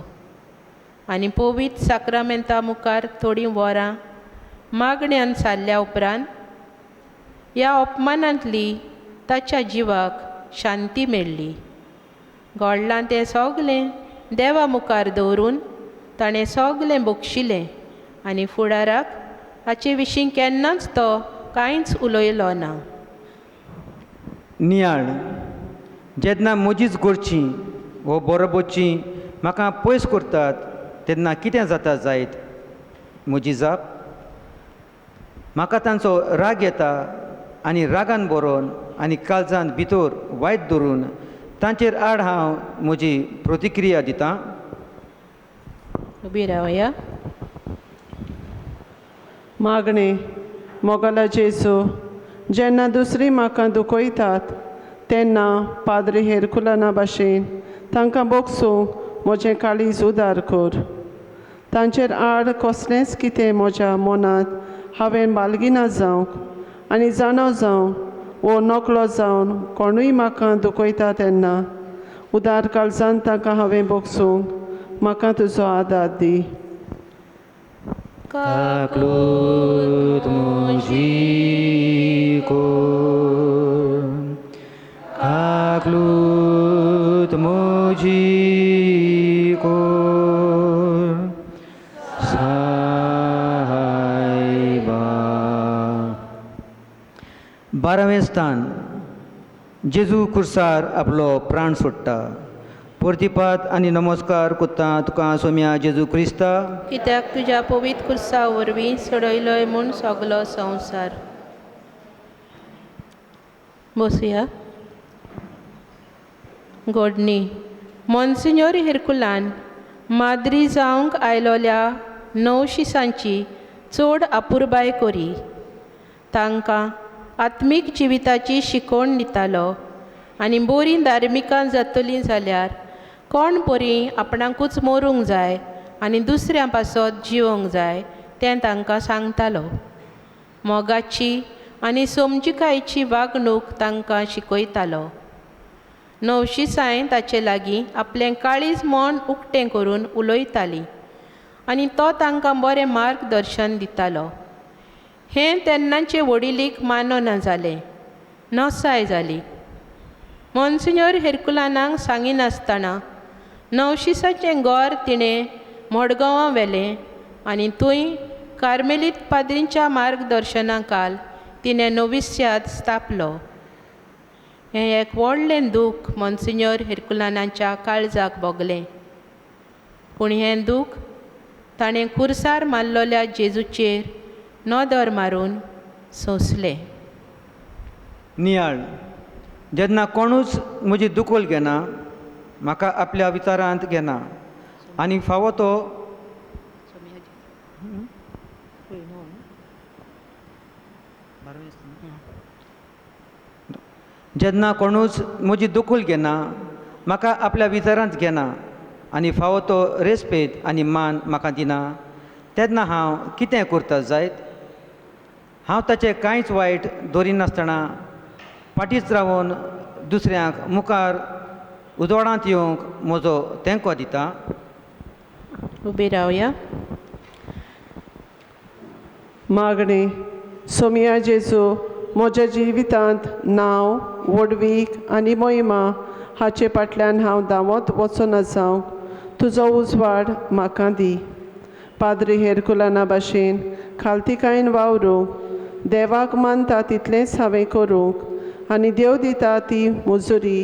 आनी पवित्र साक्रामेंता मुखार थोडीं वरां मागण्यांत सारल्या उपरांत ह्या अपमानांतली ताच्या जिवाक शांती मेळ्ळी. घडलां तें सगलें देवा मुखार दवरून ताणें सगलें बक्षिलें आनी फुडाराक हाचे विशीं केन्नाच तो कांयच उलयलो ना. नियाळ जेन्ना म्हजीच घरचीं वो बरोबरचीं म्हाका पयस करतात तेन्ना कितें जाता जायत. म्हजी जाप म्हाका तांचो राग येता आनी रागान बरोवन आनी काळजांत भितर वायट धरून तांचेर आड हांव म्हजी प्रतिक्रिया दितां. उबी रावया. मागणे मोगला जेजू, जेन्ना दुसरीं म्हाका दुखयतात तेन्ना पाद्री हेरकुलाना भाशेन तांकां बोगसूंक म्हजें काळीज उदार कर. तांचेर आड कसलेंच कितें म्हज्या मनांत हांवें बालगिना जावंक आनी जाणो जावंक वो नकलो जावन कोणूय म्हाका दुखयता तेन्ना उदार काळजान तांकां हांवें बोगसूंक म्हाका तुजो आदार दी. काकलूत म्हजी कोर, काकलूत म्हजी कोर, सायबा. 12वें स्थान. जेजू खुर्सार आपलो प्राण सोडटा. परतिपात आनी नमस्कार कोत्ता तुका सोम्या जेजू क्रिस्ता, कित्याक तुज्या पवित्र खुर्सा वरवीं सडयलोय म्हूण सगलो संवसार. बसुया. घोडणी. मॉन्सिन्योर हेरकुलान माद्री जावंक आयलोल्या नवशिसांची चड आपुरबाय कोरी. तांकां आत्मीक जिविताची शिकोवण दितालो आनी बरीं धार्मिकां जातलीं जाल्यार कोण बरीं आपणाकूच मरूंक जाय आनी दुसऱ्यां पासत जिवंक जाय तें तांकां सांगतालो. मोगाची आनी समजिकायेची वागणूक तांकां शिकयतालो. नवशिसांय ताचे लागीं आपलें काळीज मन उक्तें करून उलयतालीं आनी तो तांकां बरें मार्गदर्शन दितालो. हें तेन्नाचे वडिलीक मानना जालें. नसाय जाली. मॉन्सिन्योर हेरकुलानाक सांगिनासतना नवशिसाचें घर तिणें मडगांवां व्हेलें आनी थंय कार्मेलीत पाद्रींच्या मार्गदर्शना खाल तिणें नोविस्याद स्थापलो. हें एक व्हडलें दूख मॉन्सिन्योर हेरकुलानाच्या काळजाक भोगलें. पूण हें दूख ताणें खुर्सार मारलोल्या जेजूचेर नदर मारून सोंसलें. नियाळ. जेन्ना कोणूच म्हजी दुखल घेना, म्हाका आपल्या विचारांत घेना आनी फावो तो जेन्ना कोणूच म्हजी दखल घेना, म्हाका आपल्या विचारांत घेना आनी फावो तो रेस्पेद आनी मान म्हाका दिना, तेन्ना हांव कितें करता जायत? हांव ताचें कांयच वायट धरिनासतना फाटींच रावन दुसऱ्यांक मुखार उजवाडांत येवंक म्हजो तेंको दिता. उबी रावया. मागणे. सोम्या जेजू, म्हज्या जिवितांत नांव, व्हडवीक आनी मोहिमा हाचे फाटल्यान हांव धांवत वचून जावंक तुजो उजवाड म्हाका दी. पाद्री हेरकुलाना भाशेन खालतीकायेन वावरूंक, देवाक मानता तितलेंच हांवें करूंक आनी देव दिता ती मुजुरी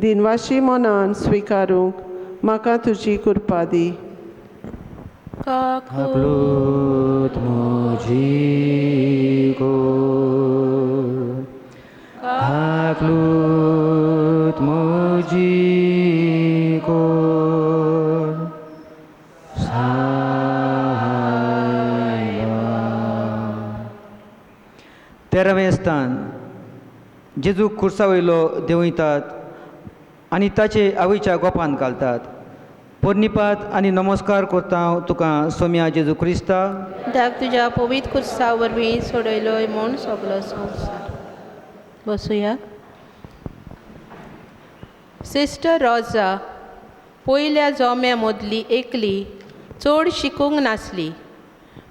दिनवाशी मनान स्विकारूंक म्हाका तुजी कृपा दी. काकलूत म्हजी कोर, काकलूत म्हजी कोर, सायबा. 13वें स्थान. जेजू खुर्सा वयलो देंवयतात आनी ताचे आवयच्या गोपान घालतात. पोरनिपात आनी नमस्कार करता तुका सोम्या जेजू क्रिस्ता, कित्याक तुज्या पवित्र खुर्सा वरवीं सोडयलोय म्हूण सगलो संवसार. बसुया. सिस्टर रोजा पयल्या जोम्या मदली एकली चड शिकूंक नासली,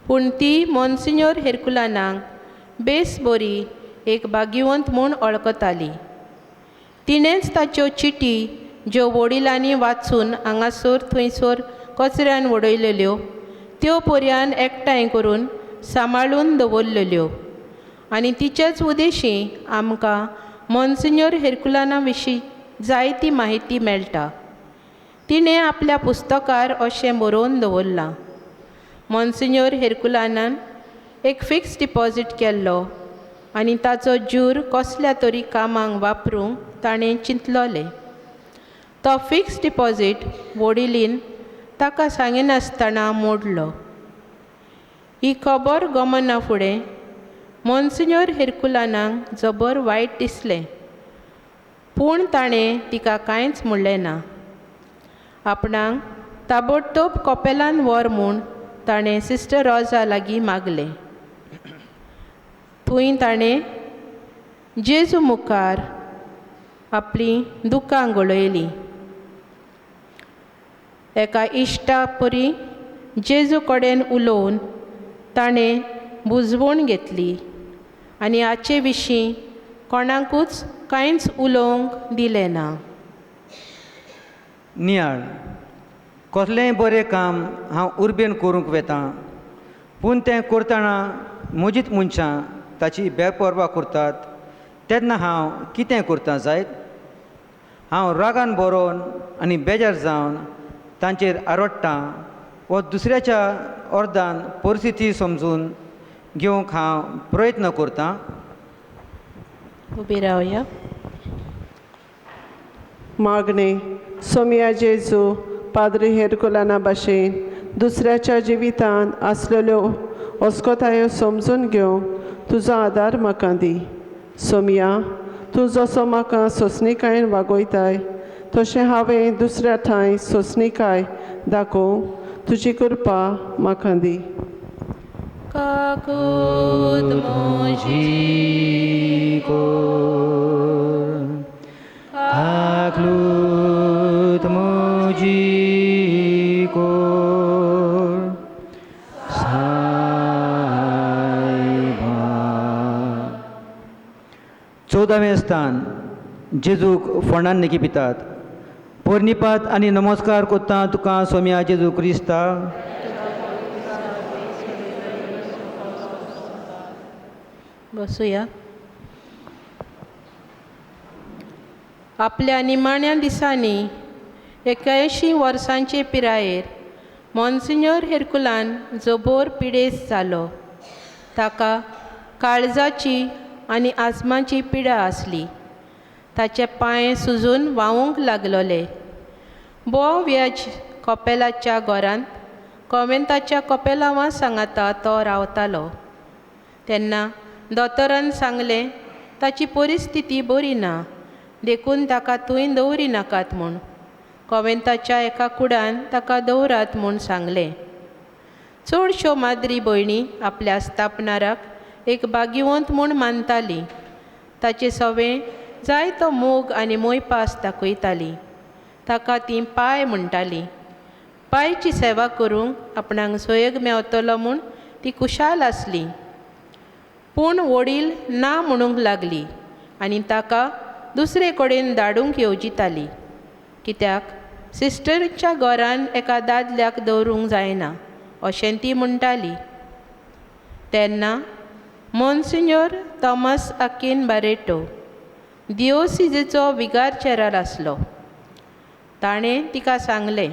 पूण ती मॉन्सिन्योर हेरकुलानाक बेस बरी एक भाग्यवंत म्हूण वळखताली. तिणेंच ताच्यो चिटी ज्यो वडिलांनी वाचून हांगासर थंयसर कचऱ्यान उडयलेल्यो त्यो पर्यान एकठांय करून सांबाळून दवरलेल्यो आनी तिचेच उदेशी आमकां मॉन्सिन्योर हेरकुलाना विशीं जायती माहिती मेळटा. तिणें आपल्या पुस्तकार अशें बरोवन दवरलां. मॉन्सिन्योर हेरकुलानान एक फिक्स डिपॉझिट केल्लो आनी ताचो जूर कसल्या तरी कामांक वापरूंक ताणें चिंतलोलें. तो फिक्स डिपॉझिट वडिलीन ताका सांगिनासतना मोडलो. ही खबर गमना फुडें मॉन्सिन्योर हेर्कुलानाक जबर वायट दिसलें, पूण ताणें तिका कांयच म्हणलें ना. आपणाक ताबडतोब कपेलांत व्हर म्हूण ताणें सिस्टर रोजा लागीं मागलें. थंय ताणें जेजू मुखार आपलीं दुकां गळयलीं. एका इश्टा परी जेजू कडेन उलोवन ताणें बुजवण घेतली आनी हाचे विशीं कोणाकूच कांयच उलोवंक दिलें ना. नियाळ, कसलेंय बरें काम हांव उर्बेन करूंक वेतां, पूण तें करतना म्हजीच मनशां ताची बेपरवा करतात तेन्ना हांव कितें करतां जायत? हांव रागान बरोवन आनी बेजार जावन तांचेर आरडटां वा दुसऱ्याच्या अर्दान परिस्थिती समजून घेवंक हांव प्रयत्न करतां. उबी रावया. मागणे. सोमिया जेजू पाद्री हेर्कुलाना भाशेन दुसऱ्याच्या जिवितांत आसलेल्यो अस्कोतायो समजून घेवंक तुजो आदार म्हाका दी. सोमिया, तूं जसो म्हाका सोंसणीकायेन वागयताय तशें हांवें दुसऱ्या थंय सोंसणीकाय दाखोवंक तुजी कृपा म्हाका दी. काकूत म्हजी आकलूत म्हजी कोर सायबा. 14वें स्थान जेजूक फोंडान नेकी पितात. पोरनिपात आनी नमस्कार कोत्ता तुका सोम्या जेजू क्रिस्ता. बसूया. आपल्या निमाण्या दिसांनी 81 वर्सांचे पिरायेर मॉन्सिन्योर हेर्कुलान जबोर पिडेस्त जालो. ताका काळजाची आनी आस्माची पिडा आसली. ताचे पांय सुजून व्हांवूंक लागलोले. व्याज कपेलाच्या घरांत कॉव्हेंताच्या कपेलांवा सांगाता तो रावतालो. तेन्ना दोतोरान सांगलें ताची परिस्थिती बरी ना, देखून ताका थंय दवरिनाकात म्हूण. कॉव्हेंताच्या एका कुडान ताका दवरात म्हूण सांगलें. चडश्यो माद्री भयणी आपल्या स्थापनाराक एक भाग्यवंत म्हूण मानताली. ताचे सवें जायतो मोग आनी मोयपास दाखयताली. ताका ती पाय म्हणटाली. पांयची सेवा करूंक आपणाक सोयग मेवतलो म्हूण ती खुशाल आसली. पूण वडील ना म्हणूंक लागली आनी ताका दुसरे कडेन धाडूंक येवजिताली, कित्याक सिस्टरीच्या घरान एका दादल्याक दवरूंक जायना अशें ती म्हणटाली. तेन्ना मॉन्सिन्योर थॉमस आकिन बारेटो दिओसिजेचो विगार आसलो. ताणें तिका सांगलें,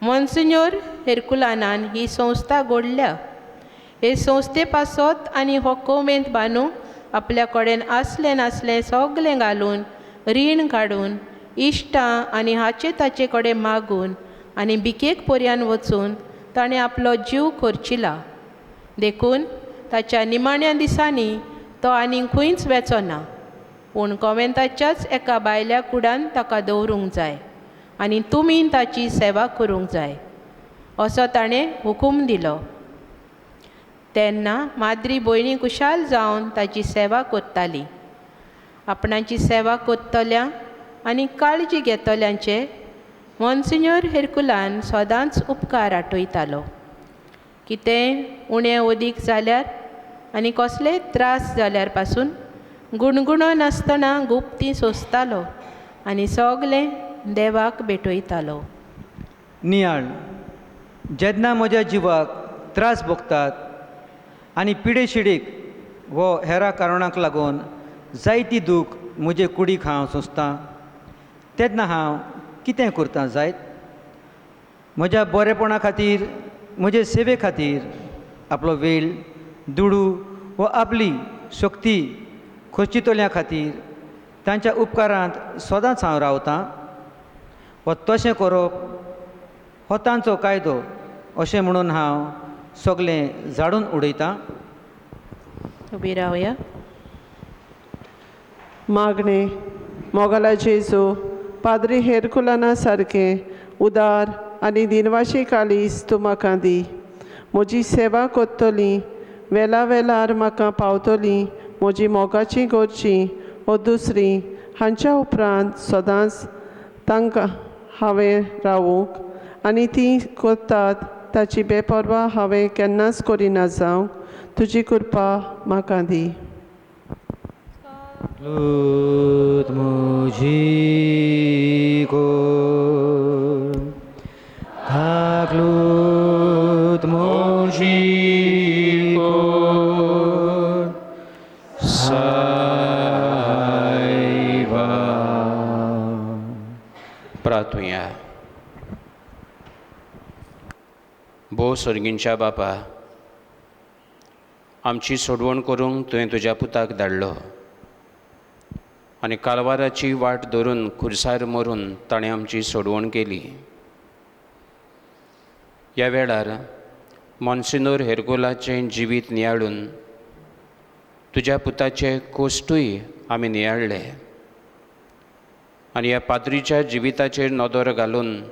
मॉन्सिन्योर हेर्कुलानान ही संस्था घडल्या. हे संस्थे पासत आनी हो कॉव्हेंत बांदूंक आपल्या कडेन आसलें नासलें सगलें घालून रीण काडून इश्टां आनी हाचे ताचे कडेन मागून आनी भिकेक पर्यान वचून ताणें आपलो जीव खर्चिला. देखून ताच्या निमाण्या दिसांनी तो आनीक खंयच वेचो ना, पूण कॉव्हेंताच्याच एका बायल्या कुडान ताका दवरूंक जाय आनी तुमी ताची सेवा करूंक जाय असो ताणें हुकूम दिलो. तेन्ना माद्री भयणी खुशाल जावन ताची सेवा कोत्ताली. आपणाची सेवा कोत्तल्या आनी काळजी घेतल्यांचे मॉन्सिन्योर हेर्कुलान सदांच उपकार आठयतालो. कितेंय उणें ओदीक जाल्यार आनी कसलेय त्रास जाल्यार पासून गुणगुणो नासतना गुप्ती सोंसतालो आनी सगलें देवाक भेटयतालो. नियाळ, जेन्ना म्हज्या जिवाक त्रास भोगतात आनी पिडेशिडेक वो हेरा कारणांक लागून जायती दूख म्हजे कुडीक हांव सोंसतां, तेन्ना हांव कितें करतां जायत? म्हज्या बरेपणा खातीर, म्हजे सेवे खातीर आपलो वेळ दुडू व आपली शक्ती खोर्चितोल्या खातीर तांच्या उपकारांत सदांच हांव रावतां व तशें करप हो तांचो कायदो अशें म्हणून हांव सगळें झाडून उडयतां. उबी रावया. मागणे मोगला जेजू पाद्री हेरकुलाना सारकें उदार आनी दिनवाशी काळीज तूं म्हाका दी. म्हजी सेवा कोत्तली वेला वेलार म्हाका पावतली म्हजी मोगाची गोरची व दुसरी हांच्या उपरांत सदांच तांकां हांवें रावूंक आनी ती कोत्तात ताची बेपरवा हांवें केन्नाच करिना जावं. तुजी कृपा म्हाका दी. लूत मुझी को धाकलूत मुझी को सायबा. प्रार्थुया. भोव सर्गींच्या बापा, आमची सोडवण करूंक तुवें तुज्या पुताक धाडलो आनी कालवाराची वाट धरून खुर्सार मरून ताणें आमची सोडवण केली. ह्या वेळार मॉन्सिनोर हेरकुलाचें जिवीत नियाळून तुज्या पुताचे कोश्टूय आमी नियाळ्ळे आनी ह्या पाद्रीच्या जिविताचेर नदर घालून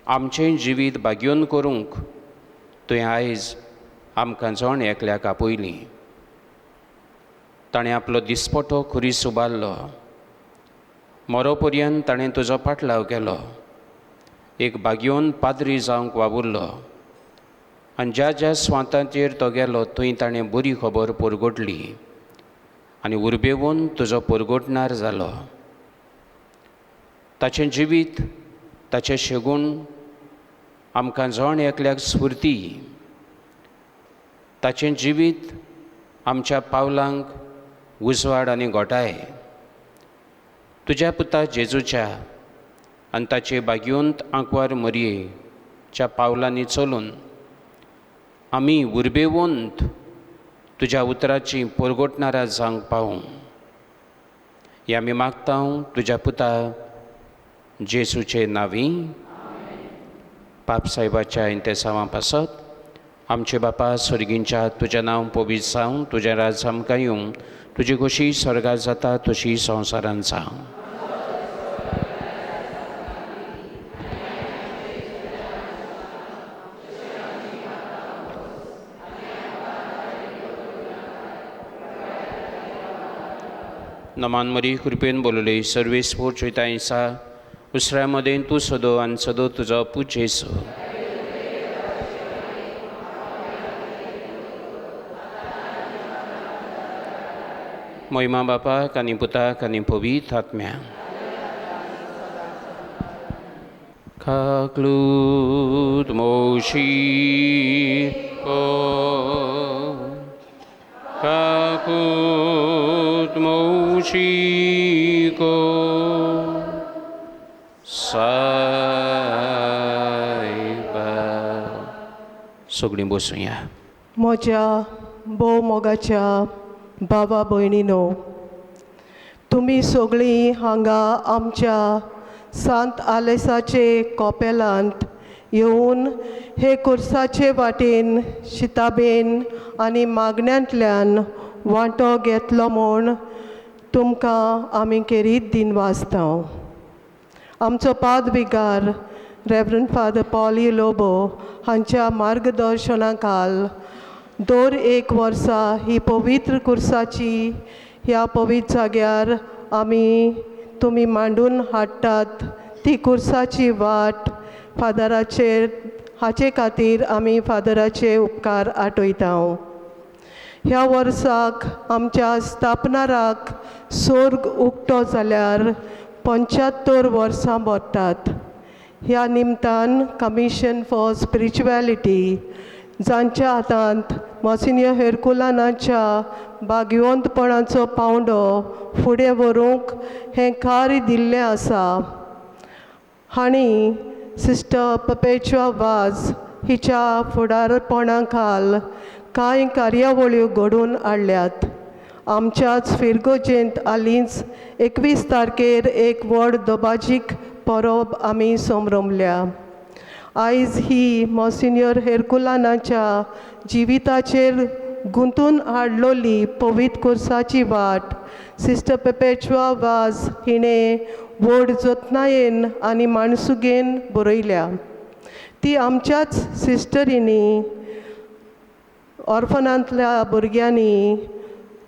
आमचें जिवीत भाग्योन करूंक तुवें आयज आमकां जण एकल्याक आपयलीं. ताणें आपलो दिसपटो खुरीस उबारलो. मरो पर्यंत ताणें तुजो पाटलाव केलो. एक भाग्योन पाद्री जावंक वावुरलो आनी ज्या ज्या स्वातांचेर तो गेलो थंय ताणें बरी खबर परगटली आनी उर्बेवून तुजो परगटणार जालो. ताचें जिवीत ताचें शेगूण आमकां जण एकल्याक स्फूर्ती. ताचें जिवीत आमच्या पावलांक उजवाड आनी घोटाय. तुज्या पुता जेजूच्या आनी ताचे भाग्योंत आंकवार मरयेच्या पावलांनी चलून आमी उर्बेवंत तुज्या उतराची परगटणारा जावंक पावूं. हें आमी मागतां तुज्या पुता जेजूचे नांवी. पाप साहेबाच्या इंतेसांवां पासत. आमचे बापा स्वर्गींच्या तुजें नांव पवित्र जावं. तुजें राज आमकां येवं. तुजी कशी स्वर्गांत जाता तशी संवसारांत जावं. नमान मरी कृपेन बोलले सर्वेस्पोर चोयतायसा उसऱ्या मदें तूं सदो आनी सदो तुजो पूज जेसू. मोहिमा बापाक आनी पुताक आनी पवित्र आत्म्याक. काकलूत मोशी ओ काकूत मोशी को सायबा. सगळीं बसूया. म्हज्या भोव मोगाच्या भावा भयणीनो, तुमी सगळीं हांगा आमच्या सांत आलेसाचे कोपेलांत येवन हे खुर्साचे वाटेन शिताबेन आनी मागण्यांतल्यान वांटो घेतलो म्हूण तुमकां आमी खेरीत दिनवासतांव. आमचो पादविगार रेव्हरंड फादर पॉली लोबो हांच्या मार्गदर्शना खाल दर एक वर्सा ही पवित्र खुर्साची ह्या पवित्र जाग्यार आमी तुमी मांडून हाडटात ती खुर्साची वाट फादराचेर हाचे खातीर आमी फादराचे उपकार आठयतां. ह्या वर्साक आमच्या स्थापनाराक सर्ग उक्तो जाल्यार 75 वर्सां भरतात. ह्या निमतान कमिशन फॉर स्पिरिच्युएलिटी जांच्या हातांत मॉन्सिन्योर हेरकुलानाच्या भाग्यवंतपणाचो पावंडो फुडें व्हरूंक हें कार्य दिल्लें आसा. हांणी सिस्टर परपेच्युआ वाज हिच्या फुडारपणा खाल कांय कार्यावळ्यो घडोवन हाडल्यात. आमच्याच फिरगोजेंत हालींच 21 तारखेर एक व्हड दबाजीक परब आमी संभ्रमल्या. आयज ही मॉन्सिन्योर हेरकुलानाच्या जिविताचेर गुंतून हाडलोली पवित्र कुर्साची वाट सिस्टर पेपेचुआ वाज हिणें व्हड जतनायेन आनी माणसुगेन बरयल्या. ती आमच्याच सिस्टरींनी, ऑर्फनांतल्या भुरग्यांनी,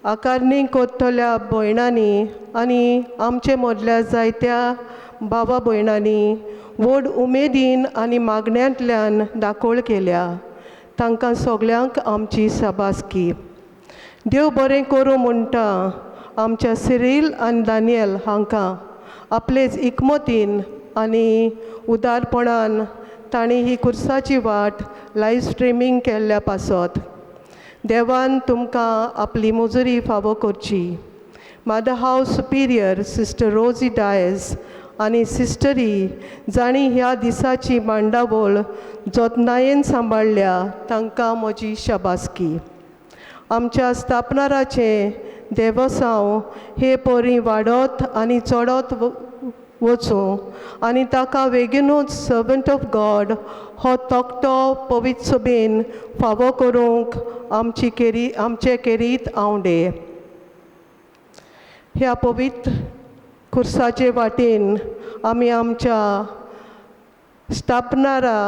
आकारणी कोत्तल्या भयणांनी आनी आमचे मदल्या जायत्या भावा भयणांनी व्हड उमेदीन आनी मागण्यांतल्यान दाखोळ केल्या. तांकां सगल्यांक आमची शाबासकी. देव बरें करूं म्हणटा आमच्या सिरील आनी दानियल हांकां आपलेच इकमतीन आनी उदारपणान तांणी ही कुर्साची वाट लायव्ह स्ट्रिमींग केल्ल्या पासत. देवान तुमकां आपली मुजोरी फावो करची. मादर हावस सुपिरियर सिस्टर रोजी डायस आनी सिस्टरी जाणी ह्या दिसाची मांडावळ जतनायेन सांबाळल्या तांकां म्हजी शाबासकी. आमच्या स्थापनाराचें देवसांव हे परी वाडत आनी चडत वचूं आनी ताका बेगीनूच सर्वंट ऑफ गॉड हो तोखटो पवित्र सभेन फावो करूंक आमचे केरीत आवडे. ह्या पवित्र कुर्साचे वाटेन आमी आमच्या स्थापनारा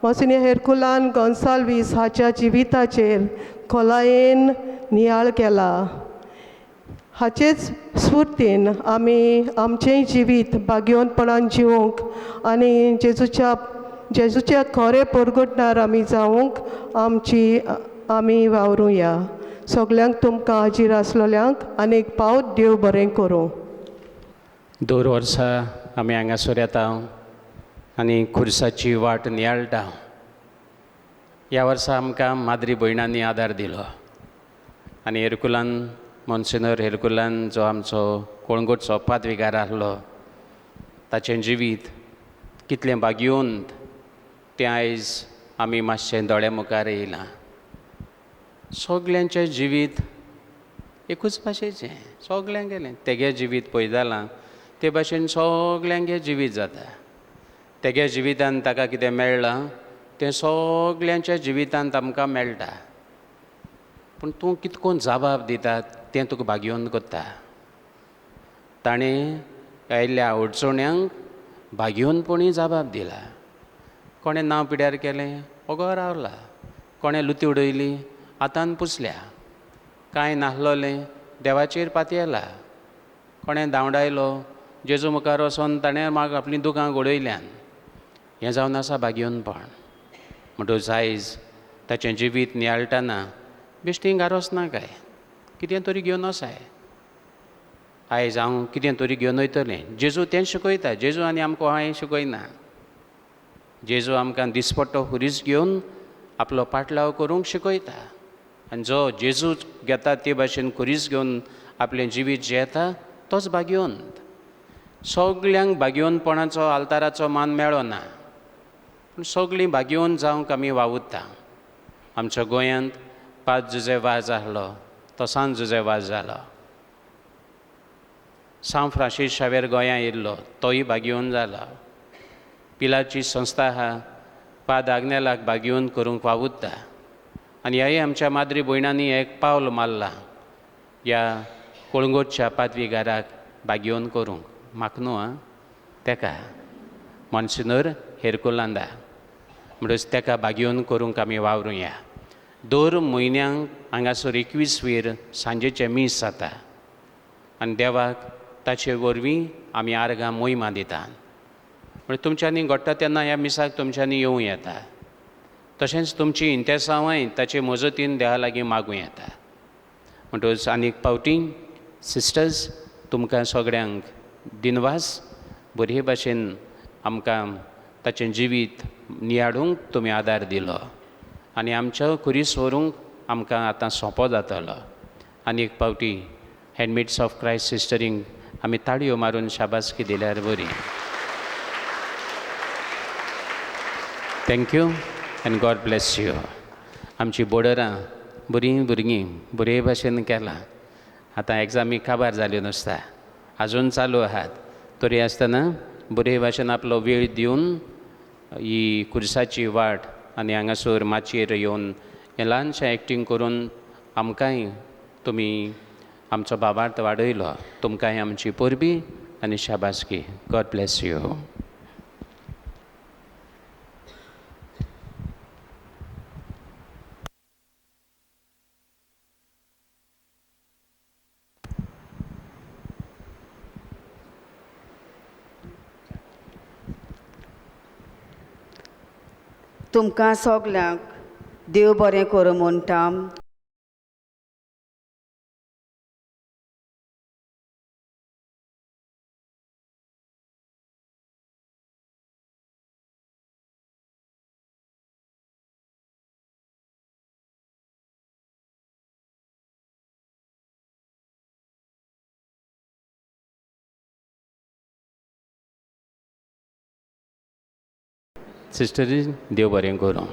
मॉन्सिन्योर हेरकुलान गोन्साल्वीस हाच्या जिविताचेर खोलायेन नियाळ केला. हाचेच स्फूर्तीन आमी आमचें जिवीत भाग्यवंतपणान जिवंक आनी जेजूच्या खरें परगटणार आमी जावंक आमी वावरुया. सगल्यांक तुमकां हाजीर आसलोल्यांक आनीक पावत देव बरें करूं. 2 वर्सां आमी हांगासर येता आनी खुर्साची वाट नियाळटा. ह्या वर्सा आमकां माद्री भयणांनी आदार दिलो आनी हेरकुलान मॉन्सिन्योर हेरकुलान जो आमचो कोळंगूटचो पाद्विकार आहलो ताचें जिवीत कितलें भाग्यवंत तें आयज आमी मातशें दोळ्या मुखार येयलां. सगल्यांचें जिवीत एकूच भाशेचें, सगल्यांक गेलें. तेगे जिवीत पळय जालां ते भाशेन सगल्यांगे जिवीत जाता. तेगे जिवितांत ताका कितें मेळ्ळां तें सगल्यांच्या जिवितांत आमकां मेळटा. पूण तूं कितकोन जबाब दितात तें तुका भाग्यवंत करता. ताणें आयिल्ल्या अडचण्यांक भाग्यवंतपणी जबाब दिला. कोणें नांव पिड्यार केलें ओगो रावला, कोणें लुती उडयली आतान पुसल्या, कांय नाहलोलें देवाचेर पातयेला, कोणें धांवडायलो जेजू मुखार वचोन ताणें आपलीं दुकां घडयल्यान. हें जावन आसा भाग्यवंतपण. म्हणटूच आयज ताचें जिवीत नियाळटना बेश्टीं गारोस ना काय, कितें तरी घेवन वचाय. आयज हांव कितें तरी घेवन वयतलें. जेजू तें शिकयता. जेजू आनी आमकां हांवें शिकयना. जेजू आमकां दिसपट्टो खुरीस घेवन आपलो पाटलाव करूंक शिकयता. आनी जो जेजू घेता ते भाशेन खुरीस घेवन आपलें जिवीत जियेता तोच भाग्यवंत. सगल्यांक भाग्यवंतपणाचो आल्ताराचो मान मेळ्ळो ना, पूण सगळीं भाग्यवंत जावंक आमी वावुरता. आमच्या गोंयांत 5 जुजे वाज आहलो तो सांत जुजे वाज जालो. सांत फ्रांसीस शावेर गोंयां येयल्लो तोय भाग्यवंत जालो. पिलाची संस्था आहा पाद आग्नेलाक भाग्यवंत करूंक वावुरता. आनी ह्याय आमच्या माद्री भयणांनी एक पावल मारलां ह्या कोळंगूटच्या पाद्विकाराक भाग्यवंत करूंक. म्हाका न्हू आं, तेका मॉन्सिन्योर हेरकुलांदा म्हणटच तेका भाग्यवंत करूंक आमी वावरुया. दर म्हयन्यांक हांगासर 21 सांजेचें मीस जाता आनी देवाक ताचे वरवीं आमी आर्गां मोहिमा दितात. म्हणजे तुमच्यांनी घडटा तेन्ना ह्या मिसाक तुमच्यांनी येवं येता. तशेंच तुमची इंतेसांवय ताचे मजतीन देवा लागीं मागूं येता. म्हणटच आनीक पावटी सिस्टर्स तुमकां सगळ्यांक दिनवास बरे भाशेन आमकां ताचें जिवीत नियाळूंक तुमी आदार दिलो आनी आमच्या खुरीस व्हरूंक आमकां आतां सोंपो जातलो. आनी एक पावटी हँडमेड्स ऑफ क्रायस्ट सिस्टरींक आमी ताळयो मारून शाबासकी दिल्यार बरी. Thank you. End God bless you. आमची बोर्डरां बरीं भुरगीं बरे भाशेन केलां. आतां एग्जामी काबार जाल्यो नासता, आजून चालू आहात. तरी आसतना बरे भाशेन आपलो वेळ दिवन ही खुर्साची वाट आनी हांगासर माचयेर येवन हें ल्हानशें एक्टींग करून आमकांय तुमी आमचो भावार्थ वाडयलो. तुमकांय आमची परबी आनी शाबासकी. God bless you. तुमकां सगल्यांक देव बरें करूं म्हणटा. सिस्टरी देव बरें करूं.